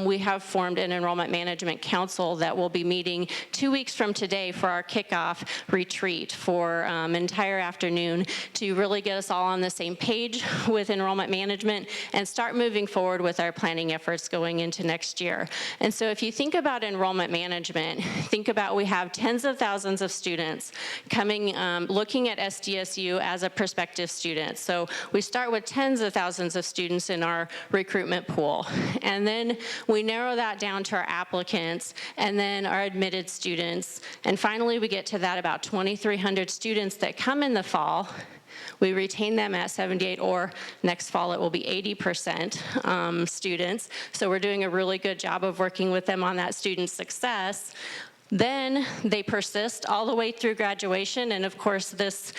we have formed an enrollment management council that will be meeting 2 weeks from today for our kickoff retreat for an entire afternoon to really get us all on the same page with enrollment management and start moving forward with our planning efforts going into next year. And so if you think about enrollment management, think about we have tens of thousands of students coming, looking at SDSU as a prospective students. So we start with tens of thousands of students in our recruitment pool. And then we narrow that down to our applicants and then our admitted students. And finally, we get to that about 2,300 students that come in the fall. We retain them at 78, or next fall it will be 80% students. So we're doing a really good job of working with them on that student success. Then they persist all the way through graduation, and of course, this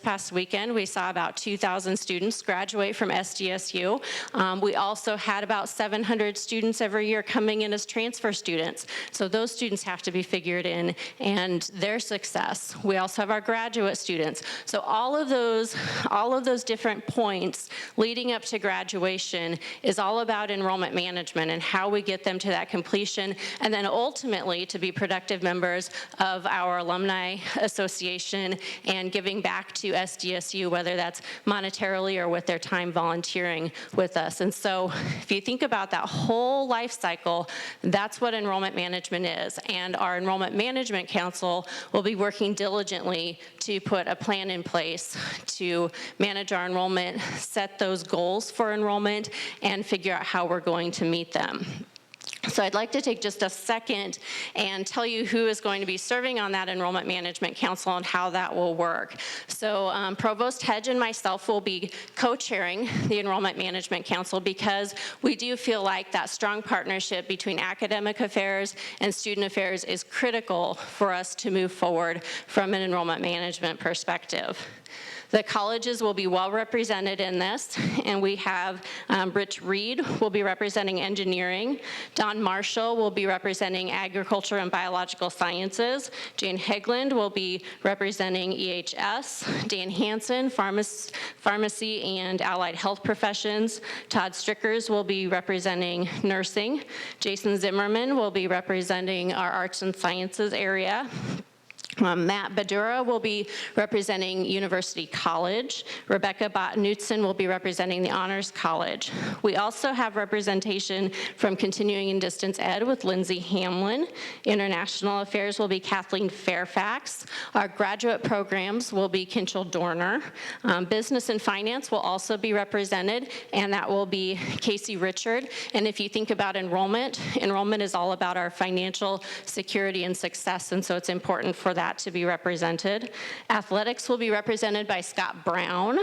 past weekend, we saw about 2,000 students graduate from SDSU. We also had about 700 students every year coming in as transfer students. So those students have to be figured in and their success. We also have our graduate students. So all of those different points leading up to graduation is all about enrollment management and how we get them to that completion, and then ultimately to be productive members of our alumni association and giving back to SDSU, whether that's monetarily or with their time volunteering with us. And so if you think about that whole life cycle, that's what enrollment management is. And our Enrollment Management Council will be working diligently to put a plan in place to manage our enrollment, set those goals for enrollment, and figure out how we're going to meet them. So I'd like to take just a second and tell you who is going to be serving on that Enrollment Management Council and how that will work. So Provost Hedge and myself will be co-chairing the Enrollment Management Council because we do feel like that strong partnership between academic affairs and student affairs is critical for us to move forward from an enrollment management perspective. The colleges will be well represented in this, and we have Rich Reed will be representing engineering, Don Marshall will be representing agriculture and biological sciences, Jane Hegland will be representing EHS, Dan Hansen, pharmacy and allied health professions, Todd Strickers will be representing nursing, Jason Zimmerman will be representing our arts and sciences area, Matt Badura will be representing University College. Rebecca Bott-Knudsen will be representing the Honors College. We also have representation from Continuing and Distance Ed with Lindsay Hamlin. International Affairs will be Kathleen Fairfax. Our graduate programs will be Kinchell Dorner. Business and Finance will also be represented, and that will be Casey Richard. And if you think about enrollment is all about our financial security and success, and so it's important for that to be represented. Athletics will be represented by Scott Brown.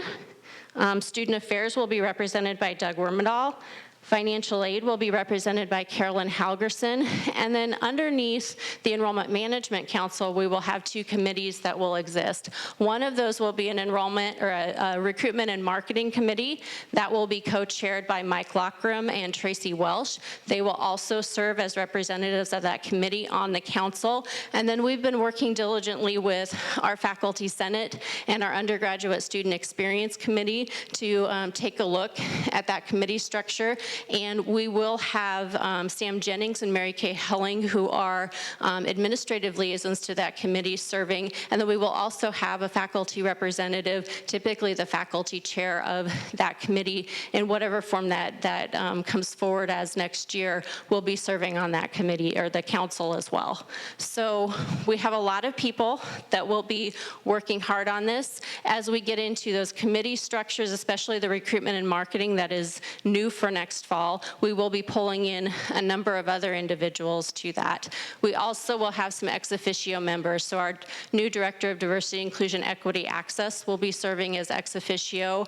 Student Affairs will be represented by Doug Wormdahl. Financial aid will be represented by Carolyn Halgerson. And then underneath the Enrollment Management Council, we will have two committees that will exist. One of those will be an enrollment or a recruitment and marketing committee that will be co-chaired by Mike Lockram and Tracy Welsh. They will also serve as representatives of that committee on the council. And then we've been working diligently with our Faculty Senate and our Undergraduate Student Experience Committee to take a look at that committee structure. And we will have Sam Jennings and Mary Kay Helling, who are administrative liaisons to that committee, serving. And then we will also have a faculty representative, typically the faculty chair of that committee, in whatever form that comes forward as next year, will be serving on that committee or the council as well. So we have a lot of people that will be working hard on this. As we get into those committee structures, especially the recruitment and marketing that is new for next fall, we will be pulling in a number of other individuals to that. We also will have some ex officio members. So our new Director of Diversity, Inclusion, Equity, Access will be serving as ex officio.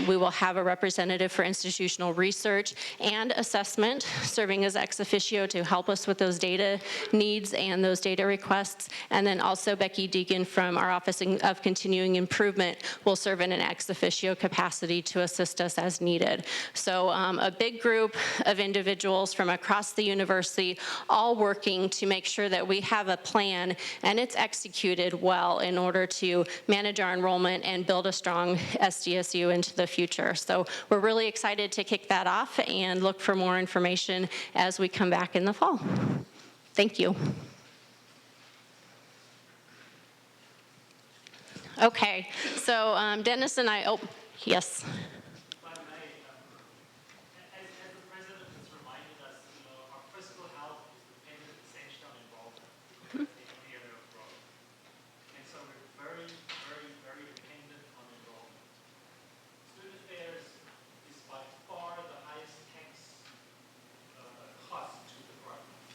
We will have a representative for institutional research and assessment serving as ex officio to help us with those data needs and those data requests. And then also Becky Deegan from our Office of Continuing Improvement will serve in an ex officio capacity to assist us as needed. So a big group of individuals from across the university all working to make sure that we have a plan and it's executed well in order to manage our enrollment and build a strong SDSU into the future. So we're really excited to kick that off and look for more information as we come back in the fall. Thank you. Okay, so Dennis and I, oh, yes.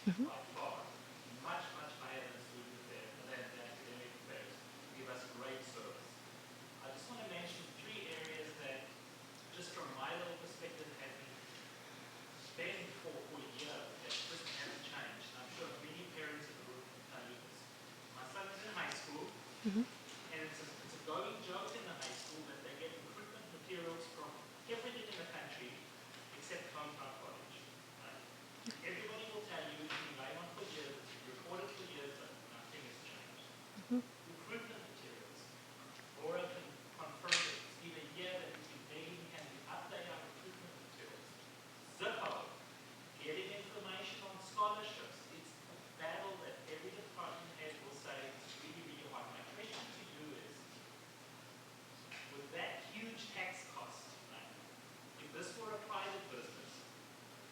By far, much, much higher than student affairs, than academic affairs, give us great service. I just want to mention three areas that And it's a going joke in the high school that they get recruitment materials from everything in the country except Hometown College. Right? Everybody will tell you it's been going on for years, it's been reported for years, but nothing has changed. Recruitment materials. Laura can confirm that it's been a year that we've been begging and we update our recruitment materials. Zippo, getting information on scholarships. It's a battle that every department head will say it's really, really hard. My question to you is, with that huge tax cost, right, if this were a private business,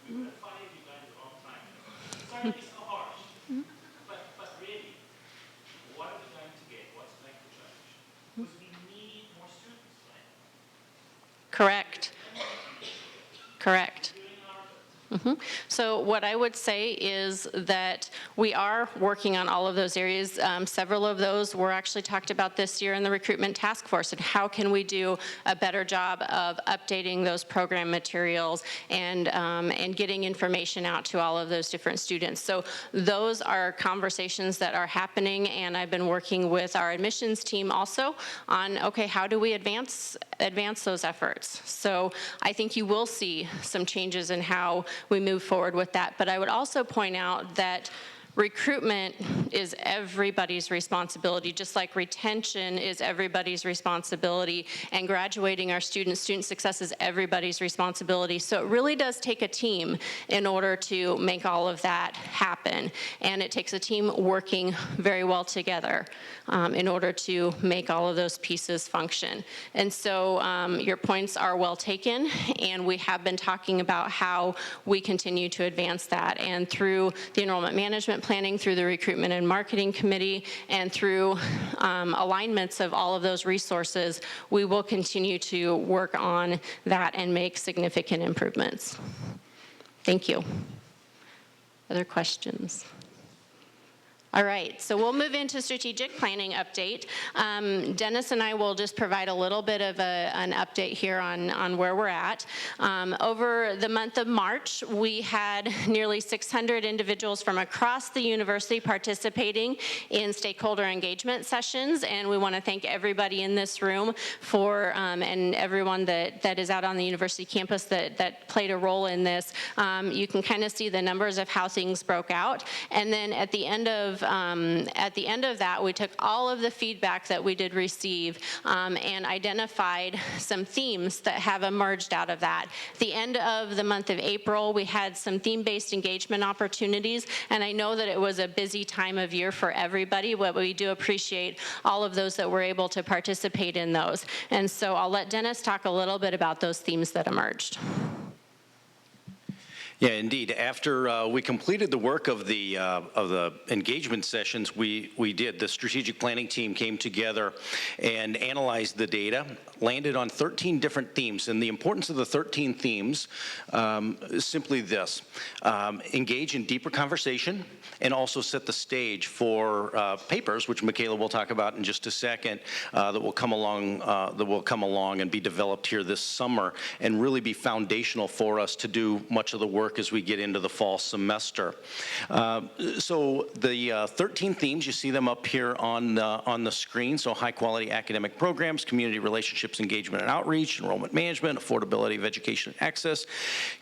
we would have fired you guys a long time ago. Sorry to be so harsh, but really, what are we going to get? What's going to change? Because we need more students, right? Correct. Correct. Doing our bit. So what I would say is that we are working on all of those areas. Several of those were actually talked about this year in the recruitment task force, and how can we do a better job of updating those program materials and getting information out to all of those different students. So those are conversations that are happening, and I've been working with our admissions team also on, okay, how do we advance those efforts? So I think you will see some changes in how we move forward with that. But I would also point out that recruitment is everybody's responsibility, just like retention is everybody's responsibility, and graduating our student success is everybody's responsibility. So it really does take a team in order to make all of that happen. And it takes a team working very well together in order to make all of those pieces function. And so your points are well taken, and we have been talking about how we continue to advance that. And through the enrollment management planning, through the recruitment and marketing committee, and through alignments of all of those resources, we will continue to work on that and make significant improvements. Thank you. Other questions? All right, so we'll move into strategic planning update. Dennis and I will just provide a little bit of an update here on where we're at. Over the month of March, we had nearly 600 individuals from across the university participating in stakeholder engagement sessions, and we want to thank everybody in this room for, and everyone that is out on the university campus that played a role in this. You can kind of see the numbers of how things broke out, and then at the end of that, we took all of the feedback that we did receive and identified some themes that have emerged out of that. At the end of the month of April, we had some theme-based engagement opportunities, and I know that it was a busy time of year for everybody, but we do appreciate all of those that were able to participate in those. And so I'll let Dennis talk a little bit about those themes that emerged. Yeah, indeed. After we completed the work of the engagement sessions, we did. The strategic planning team came together and analyzed the data, landed on 13 different themes. And the importance of the 13 themes is simply this: engage in deeper conversation, and also set the stage for papers, which Michaela will talk about in just a second, that will come along and be developed here this summer, and really be foundational for us to do much of the work as we get into the fall semester. So the 13 themes, you see them up here on the screen. So high quality academic programs, community relationships, engagement and outreach, enrollment management, affordability of education and access,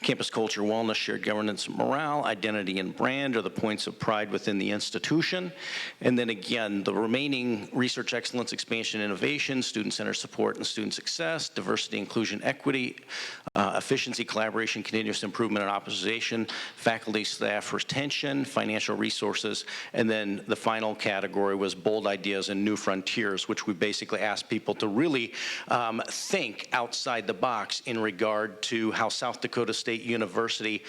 campus culture, wellness, shared governance and morale, identity and brand are the points of pride within the institution. And then again, the remaining research excellence, expansion, innovation, student-centered support and student success, diversity, inclusion, equity, efficiency, collaboration, continuous improvement and optimization, faculty, staff retention, financial resources, and then the final category was bold ideas and new frontiers, which we basically asked people to really think outside the box in regard to how South Dakota State University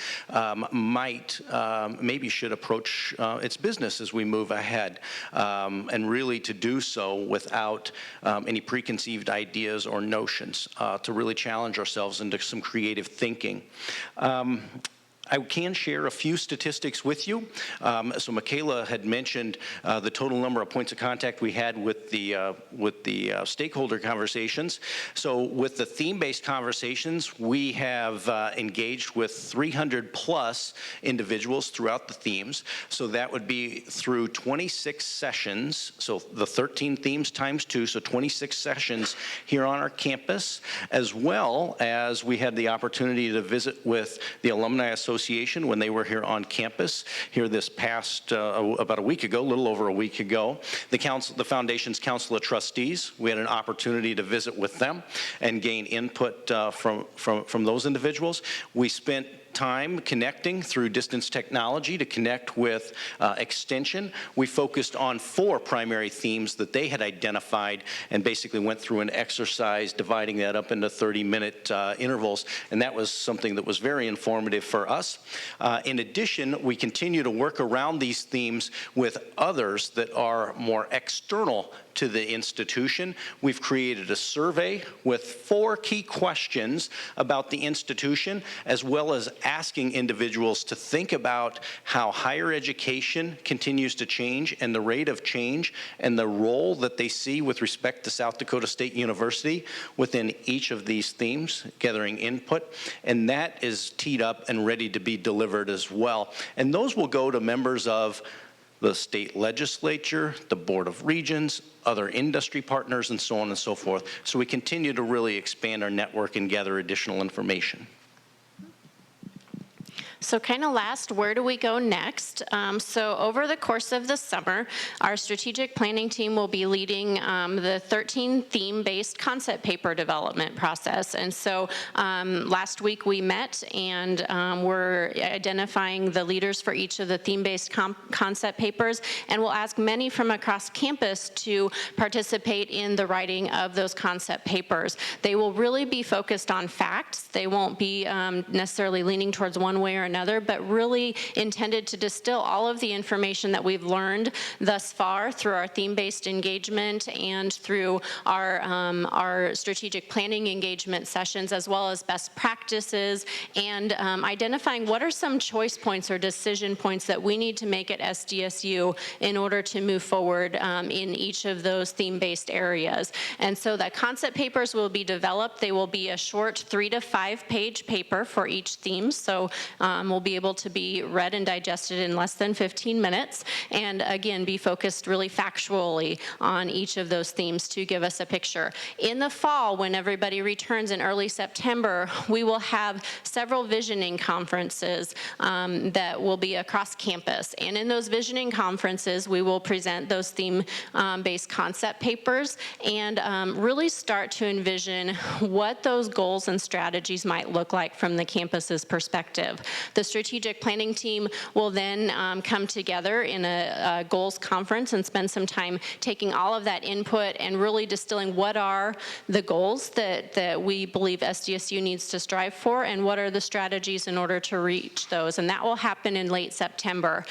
maybe should approach its business as we move ahead, and really to do so without any preconceived ideas or notions, to really challenge ourselves into some creative thinking. I can share a few statistics with you. So Michaela had mentioned the total number of points of contact we had with the stakeholder conversations. So with the theme-based conversations, we have engaged with 300 plus individuals throughout the themes. So that would be through 26 sessions. So the 13 themes times 2, so 26 sessions here on our campus, as well as we had the opportunity to visit with the Alumni Association when they were here on campus here this past about a week ago, a little over a week ago. The Foundation's Council of Trustees, we had an opportunity to visit with them and gain input from those individuals. We spent time connecting through distance technology to connect with Extension. We focused on 4 primary themes that they had identified and basically went through an exercise dividing that up into 30-minute intervals, and that was something that was very informative for us. In addition, we continue to work around these themes with others that are more external to the institution. We've created a survey with 4 key questions about the institution, as well as asking individuals to think about how higher education continues to change and the rate of change and the role that they see with respect to South Dakota State University within each of these themes, gathering input. And that is teed up and ready to be delivered as well. And those will go to members of the state legislature, the Board of Regents, other industry partners, and so on and so forth. So we continue to really expand our network and gather additional information. So kind of last, where do we go next? So over the course of the summer, our strategic planning team will be leading the 13 theme-based concept paper development process. And so last week we met and we're identifying the leaders for each of the theme-based concept papers, and we'll ask many from across campus to participate in the writing of those concept papers. They will really be focused on facts. They won't be necessarily leaning towards one way or another, but really intended to distill all of the information that we've learned thus far through our theme-based engagement and through our strategic planning engagement sessions, as well as best practices, and identifying what are some choice points or decision points that we need to make at SDSU in order to move forward in each of those theme-based areas. And so the concept papers will be developed. They will be a short 3 to 5 page paper for each theme. So will be able to be read and digested in less than 15 minutes, and again, be focused really factually on each of those themes to give us a picture. In the fall, when everybody returns in early September, we will have several visioning conferences that will be across campus, and in those visioning conferences, we will present those theme-based concept papers and really start to envision what those goals and strategies might look like from the campus's perspective. The strategic planning team will then come together in a goals conference and spend some time taking all of that input and really distilling what are the goals that we believe SDSU needs to strive for and what are the strategies in order to reach those. And that will happen in late September.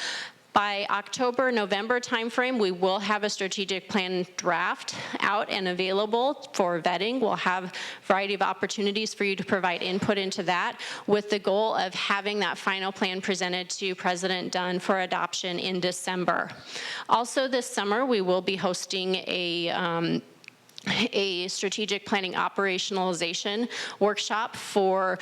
By October, November timeframe, we will have a strategic plan draft out and available for vetting. We'll have a variety of opportunities for you to provide input into that with the goal of having that final plan presented to President Dunn for adoption in December. Also this summer, we will be hosting a strategic planning operationalization workshop for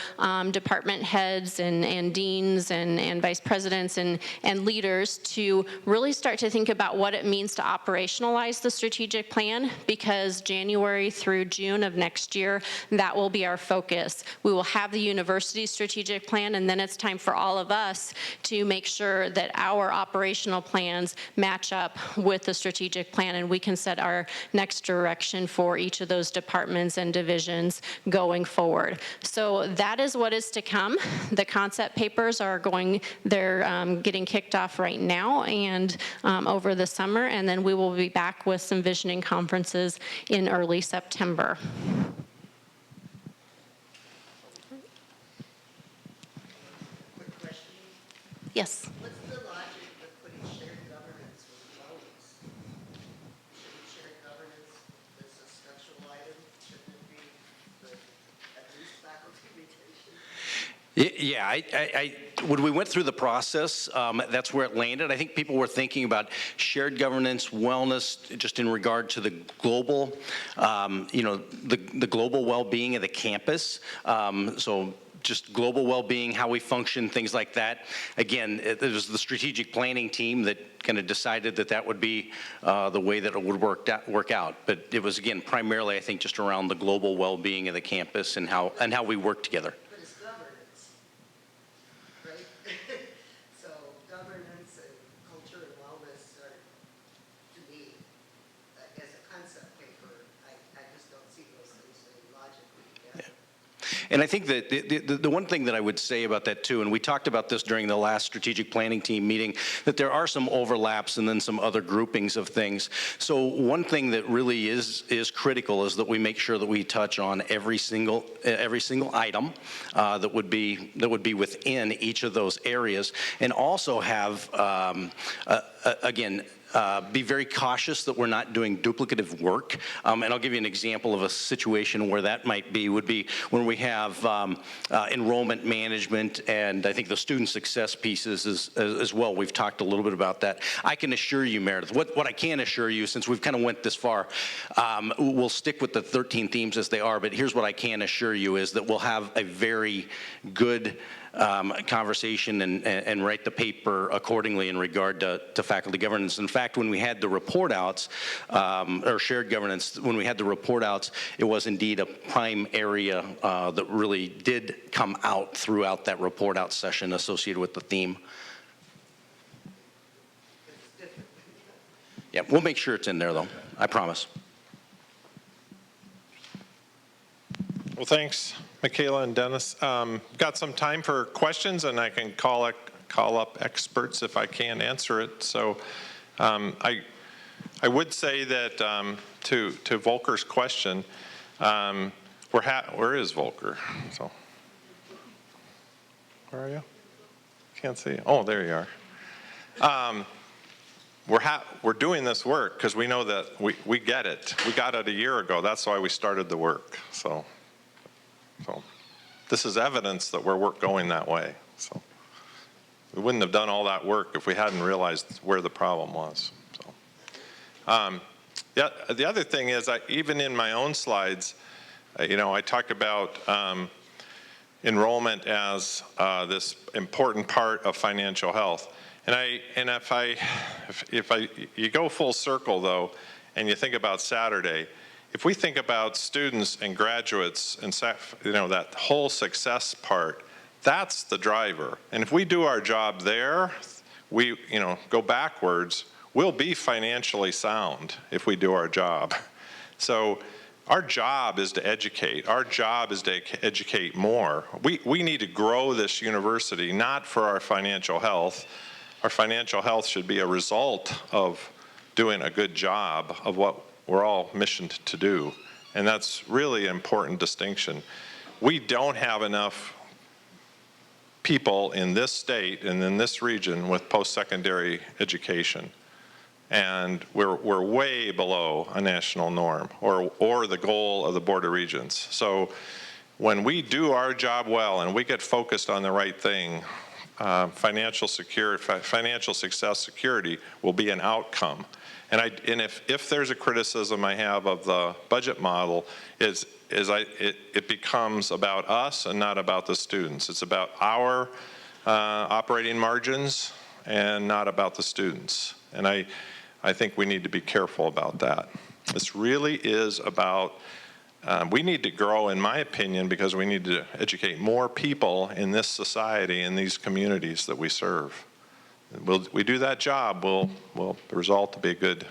department heads and deans and vice presidents and leaders to really start to think about what it means to operationalize the strategic plan, because January through June of next year, that will be our focus. We will have the university strategic plan, and then it's time for all of us to make sure that our operational plans match up with the strategic plan, and we can set our next direction for each of those departments and divisions going forward. So that is what is to come. The concept papers are they're getting kicked off right now and over the summer, and then we will be back with some visioning conferences in early September. Quick question. Yes. What's the logic of putting shared governance with wellness? Shouldn't shared governance, as a structural item, shouldn't it be at least faculty retention? Yeah, when we went through the process, that's where it landed. I think people were thinking about shared governance, wellness, just in regard to the global, the global well-being of the campus. So just global well-being, how we function, things like that. Again, it was the strategic planning team that kind of decided that that would be the way that it would work out. But it was, again, primarily, I think, just around the global well-being of the campus and how we work together. But it's governance, right? So governance and culture and wellness are, to me, as a concept paper, I just don't see those things fitting logically together. And I think that the one thing that I would say about that too, and we talked about this during the last strategic planning team meeting, that there are some overlaps and then some other groupings of things. So one thing that really is critical is that we make sure that we touch on every single item that would be within each of those areas, and also have again, be very cautious that we're not doing duplicative work. And I'll give you an example of a situation where that might be, would be when we have enrollment management and I think the student success pieces as well. We've talked a little bit about that. I can assure you, Meredith, what I can assure you, since we've kind of went this far, we'll stick with the 13 themes as they are, but here's what I can assure you is that we'll have a very good conversation and write the paper accordingly in regard to faculty governance. In fact, when we had the report outs, or shared governance, when we had the report outs, it was indeed a prime area that really did come out throughout that report out session associated with the theme. Yeah, we'll make sure it's in there though, I promise. Well, thanks, Michaela and Dennis. Got some time for questions, and I can call up experts if I can't answer it. So I would say that to Volker's question, where is Volker? So where are you? Can't see. Oh, there you are. We're doing this work because we know that we get it. We got it a year ago. That's why we started the work. So this is evidence that we're going that way. So we wouldn't have done all that work if we hadn't realized where the problem was. So yeah, the other thing is, even in my own slides, I talk about enrollment as this important part of financial health. And if you go full circle though, and you think about Saturday, if we think about students and graduates and that whole success part, that's the driver. And if we do our job there, we go backwards, we'll be financially sound if we do our job. So our job is to educate. Our job is to educate more. We need to grow this university, not for our financial health. Our financial health should be a result of doing a good job of what we're all missioned to do. And that's really an important distinction. We don't have enough people in this state and in this region with post-secondary education. And we're way below a national norm or the goal of the Board of Regents. So when we do our job well and we get focused on the right thing, financial success security will be an outcome. And if there's a criticism I have of the budget model, it becomes about us and not about the students. It's about our operating margins and not about the students. And I think we need to be careful about that. This really is about, we need to grow, in my opinion, because we need to educate more people in this society, in these communities that we serve. We do that job, the result will be good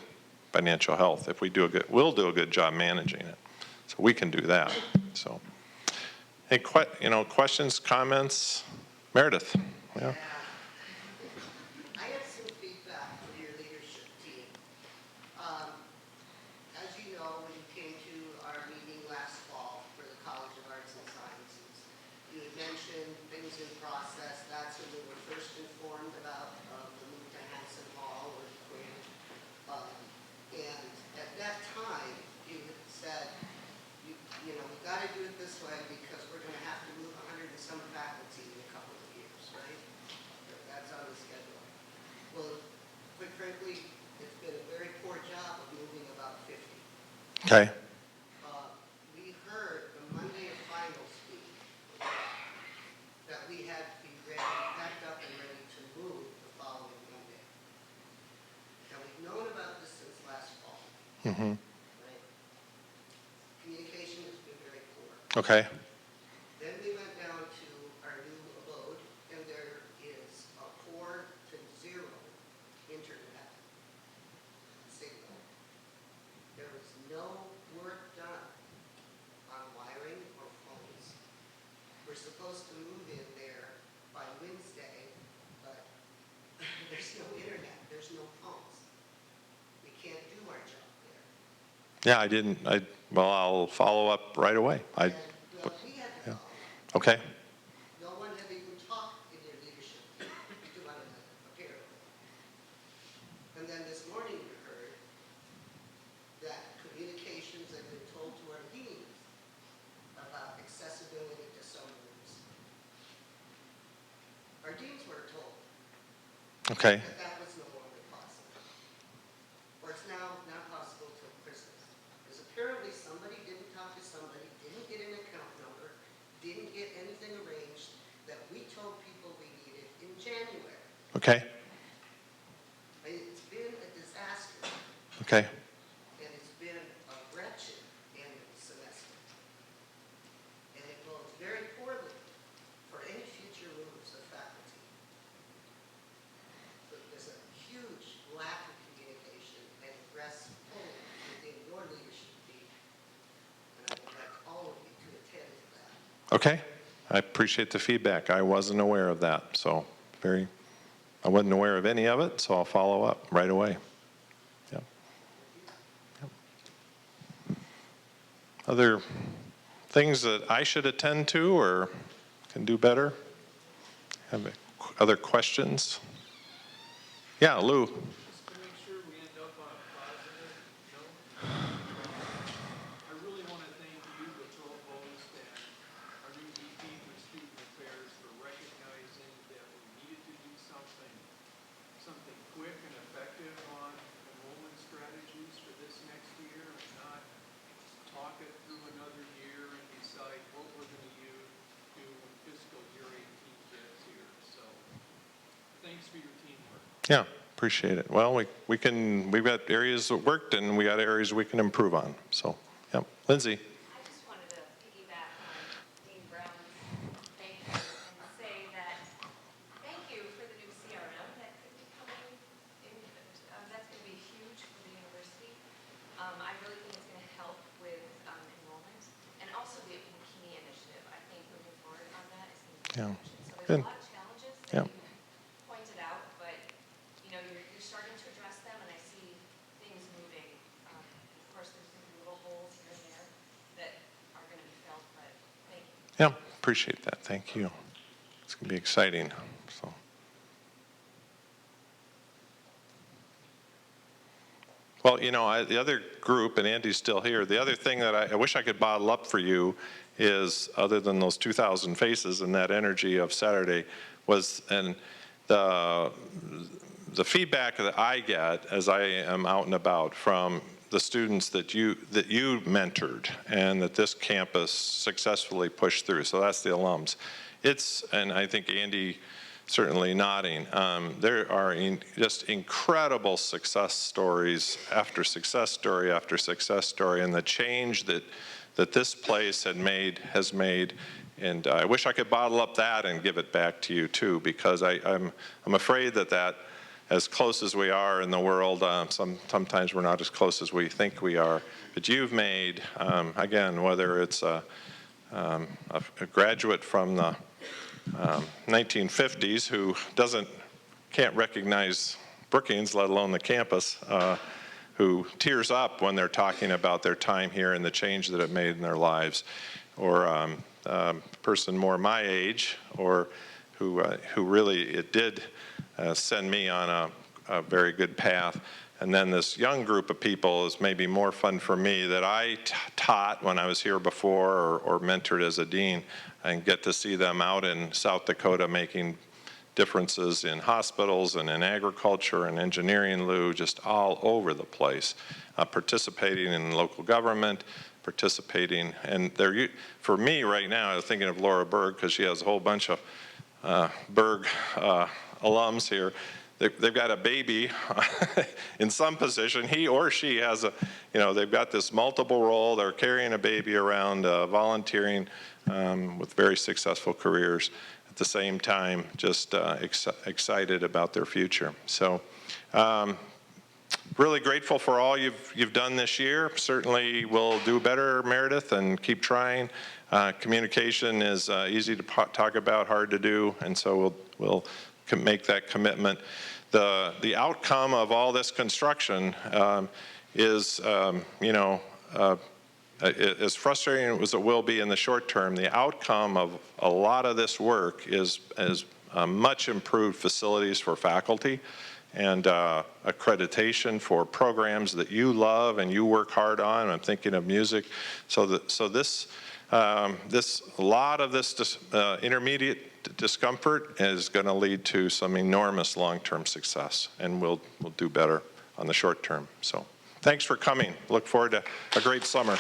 financial health. If we do we'll do a good job managing it. So we can do that. So, hey, questions, comments? Meredith? Yeah. I have some feedback for your leadership team. As you know, when you came to our meeting last fall for the College of Arts and Sciences, you had mentioned things in process. That's when we were first informed about the move to Hanson Hall or Quinn. And at that time, you had said, we've got to do it this way because we're going to have to move 100 and some faculty in a couple of years, right? Okay. We heard the Monday of finals week that we had to be ready, packed up and ready to move the following Monday. Now, we've known about this since last fall, Mm-hmm. right? Communication has been very poor. Okay. Then we went down to our new abode, and there is a 4 to 0 internet signal. There was no work done on wiring or phones. We're supposed to move in there by Wednesday, but there's no internet, there's no phones. We can't do our job there. Yeah, well, I'll follow up right away. And, well, we had to yeah. call. Okay. No one had even talked in their leadership to us, apparently. And then this morning we heard that communications had been told to our deans about accessibility to some rooms. Our deans were told Okay. that that was no longer possible. Or it's now not possible till Christmas. Because apparently somebody didn't talk to somebody, didn't get an account number, didn't get anything arranged that we told people we needed in January. Okay. It's been a disaster, Okay. and it's been a wretched end of the semester. And it bodes very poorly for any future moves of faculty. But there's a huge lack of communication, and it rests fully within your leadership team. And I would like all of you to attend to that. Okay. I appreciate the feedback. I wasn't aware of that, so I wasn't aware of any of it, so I'll follow up right away. Yep. Yep. Other things that I should attend to or can do better? Have other questions? Yeah, Lou. Just to make sure we end up on a positive note, I really want to thank you, the provost, and our new VP for Student Affairs for recognizing that we needed to do something quick and effective on enrollment strategies for this next year and not talk it through another year and decide what we're going to do when fiscal year 18 gets here. So thanks for your teamwork. Yeah, appreciate it. Well, we've got areas that worked and we got areas we can improve on. So, yeah. Lindsay. I just wanted to piggyback on Dean Brown's thank you and say that thank you for the new CRM that could be coming in. That's going to be huge for the university. I really think it's going to help with enrollment and also the McKinney initiative. I think moving forward on that is going to be Yeah. huge. So Good. there's a lot of challenges Yeah. that you pointed out, but you're starting to address them, and I see things moving. Of course, there's going to be little holes here and there that are going to be felt, but thank you. Yeah, appreciate that. Thank you. It's going to be exciting. So. Well, the other group, and Andy's still here, the other thing that I wish I could bottle up for you is, other than those 2,000 faces and that energy of Saturday, and the feedback that I get as I am out and about from the students that you mentored and that this campus successfully pushed through. So that's the alums. And I think Andy certainly nodding. There are just incredible success stories after success story after success story, and the change that this place has made. And I wish I could bottle up that and give it back to you too, because I'm afraid that as close as we are in the world, sometimes we're not as close as we think we are. But you've made, again, whether it's a graduate from the 1950s who can't recognize Brookings, let alone the campus, who tears up when they're talking about their time here and the change that it made in their lives, or a person more my age, or who really it did send me on a very good path. And then this young group of people is maybe more fun for me that I taught when I was here before or mentored as a dean, and get to see them out in South Dakota making differences in hospitals and in agriculture and engineering, Lou, just all over the place, participating in local government, participating, and they're, for me right now, I was thinking of Laura Berg because she has a whole bunch of Berg alums here. They've got a baby in some position. He or she has a, they've got this multiple role. They're carrying a baby around, volunteering with very successful careers. At the same time, just excited about their future. So really grateful for all you've done this year. Certainly we'll do better, Meredith, and keep trying. Communication is easy to talk about, hard to do, and so we'll make that commitment. The outcome of all this construction is, as frustrating as it will be in the short term, the outcome of a lot of this work is much improved facilities for faculty and accreditation for programs that you love and you work hard on. I'm thinking of music. So this a lot of this intermediate discomfort is going to lead to some enormous long-term success, and we'll do better on the short term. So thanks for coming. Look forward to a great summer.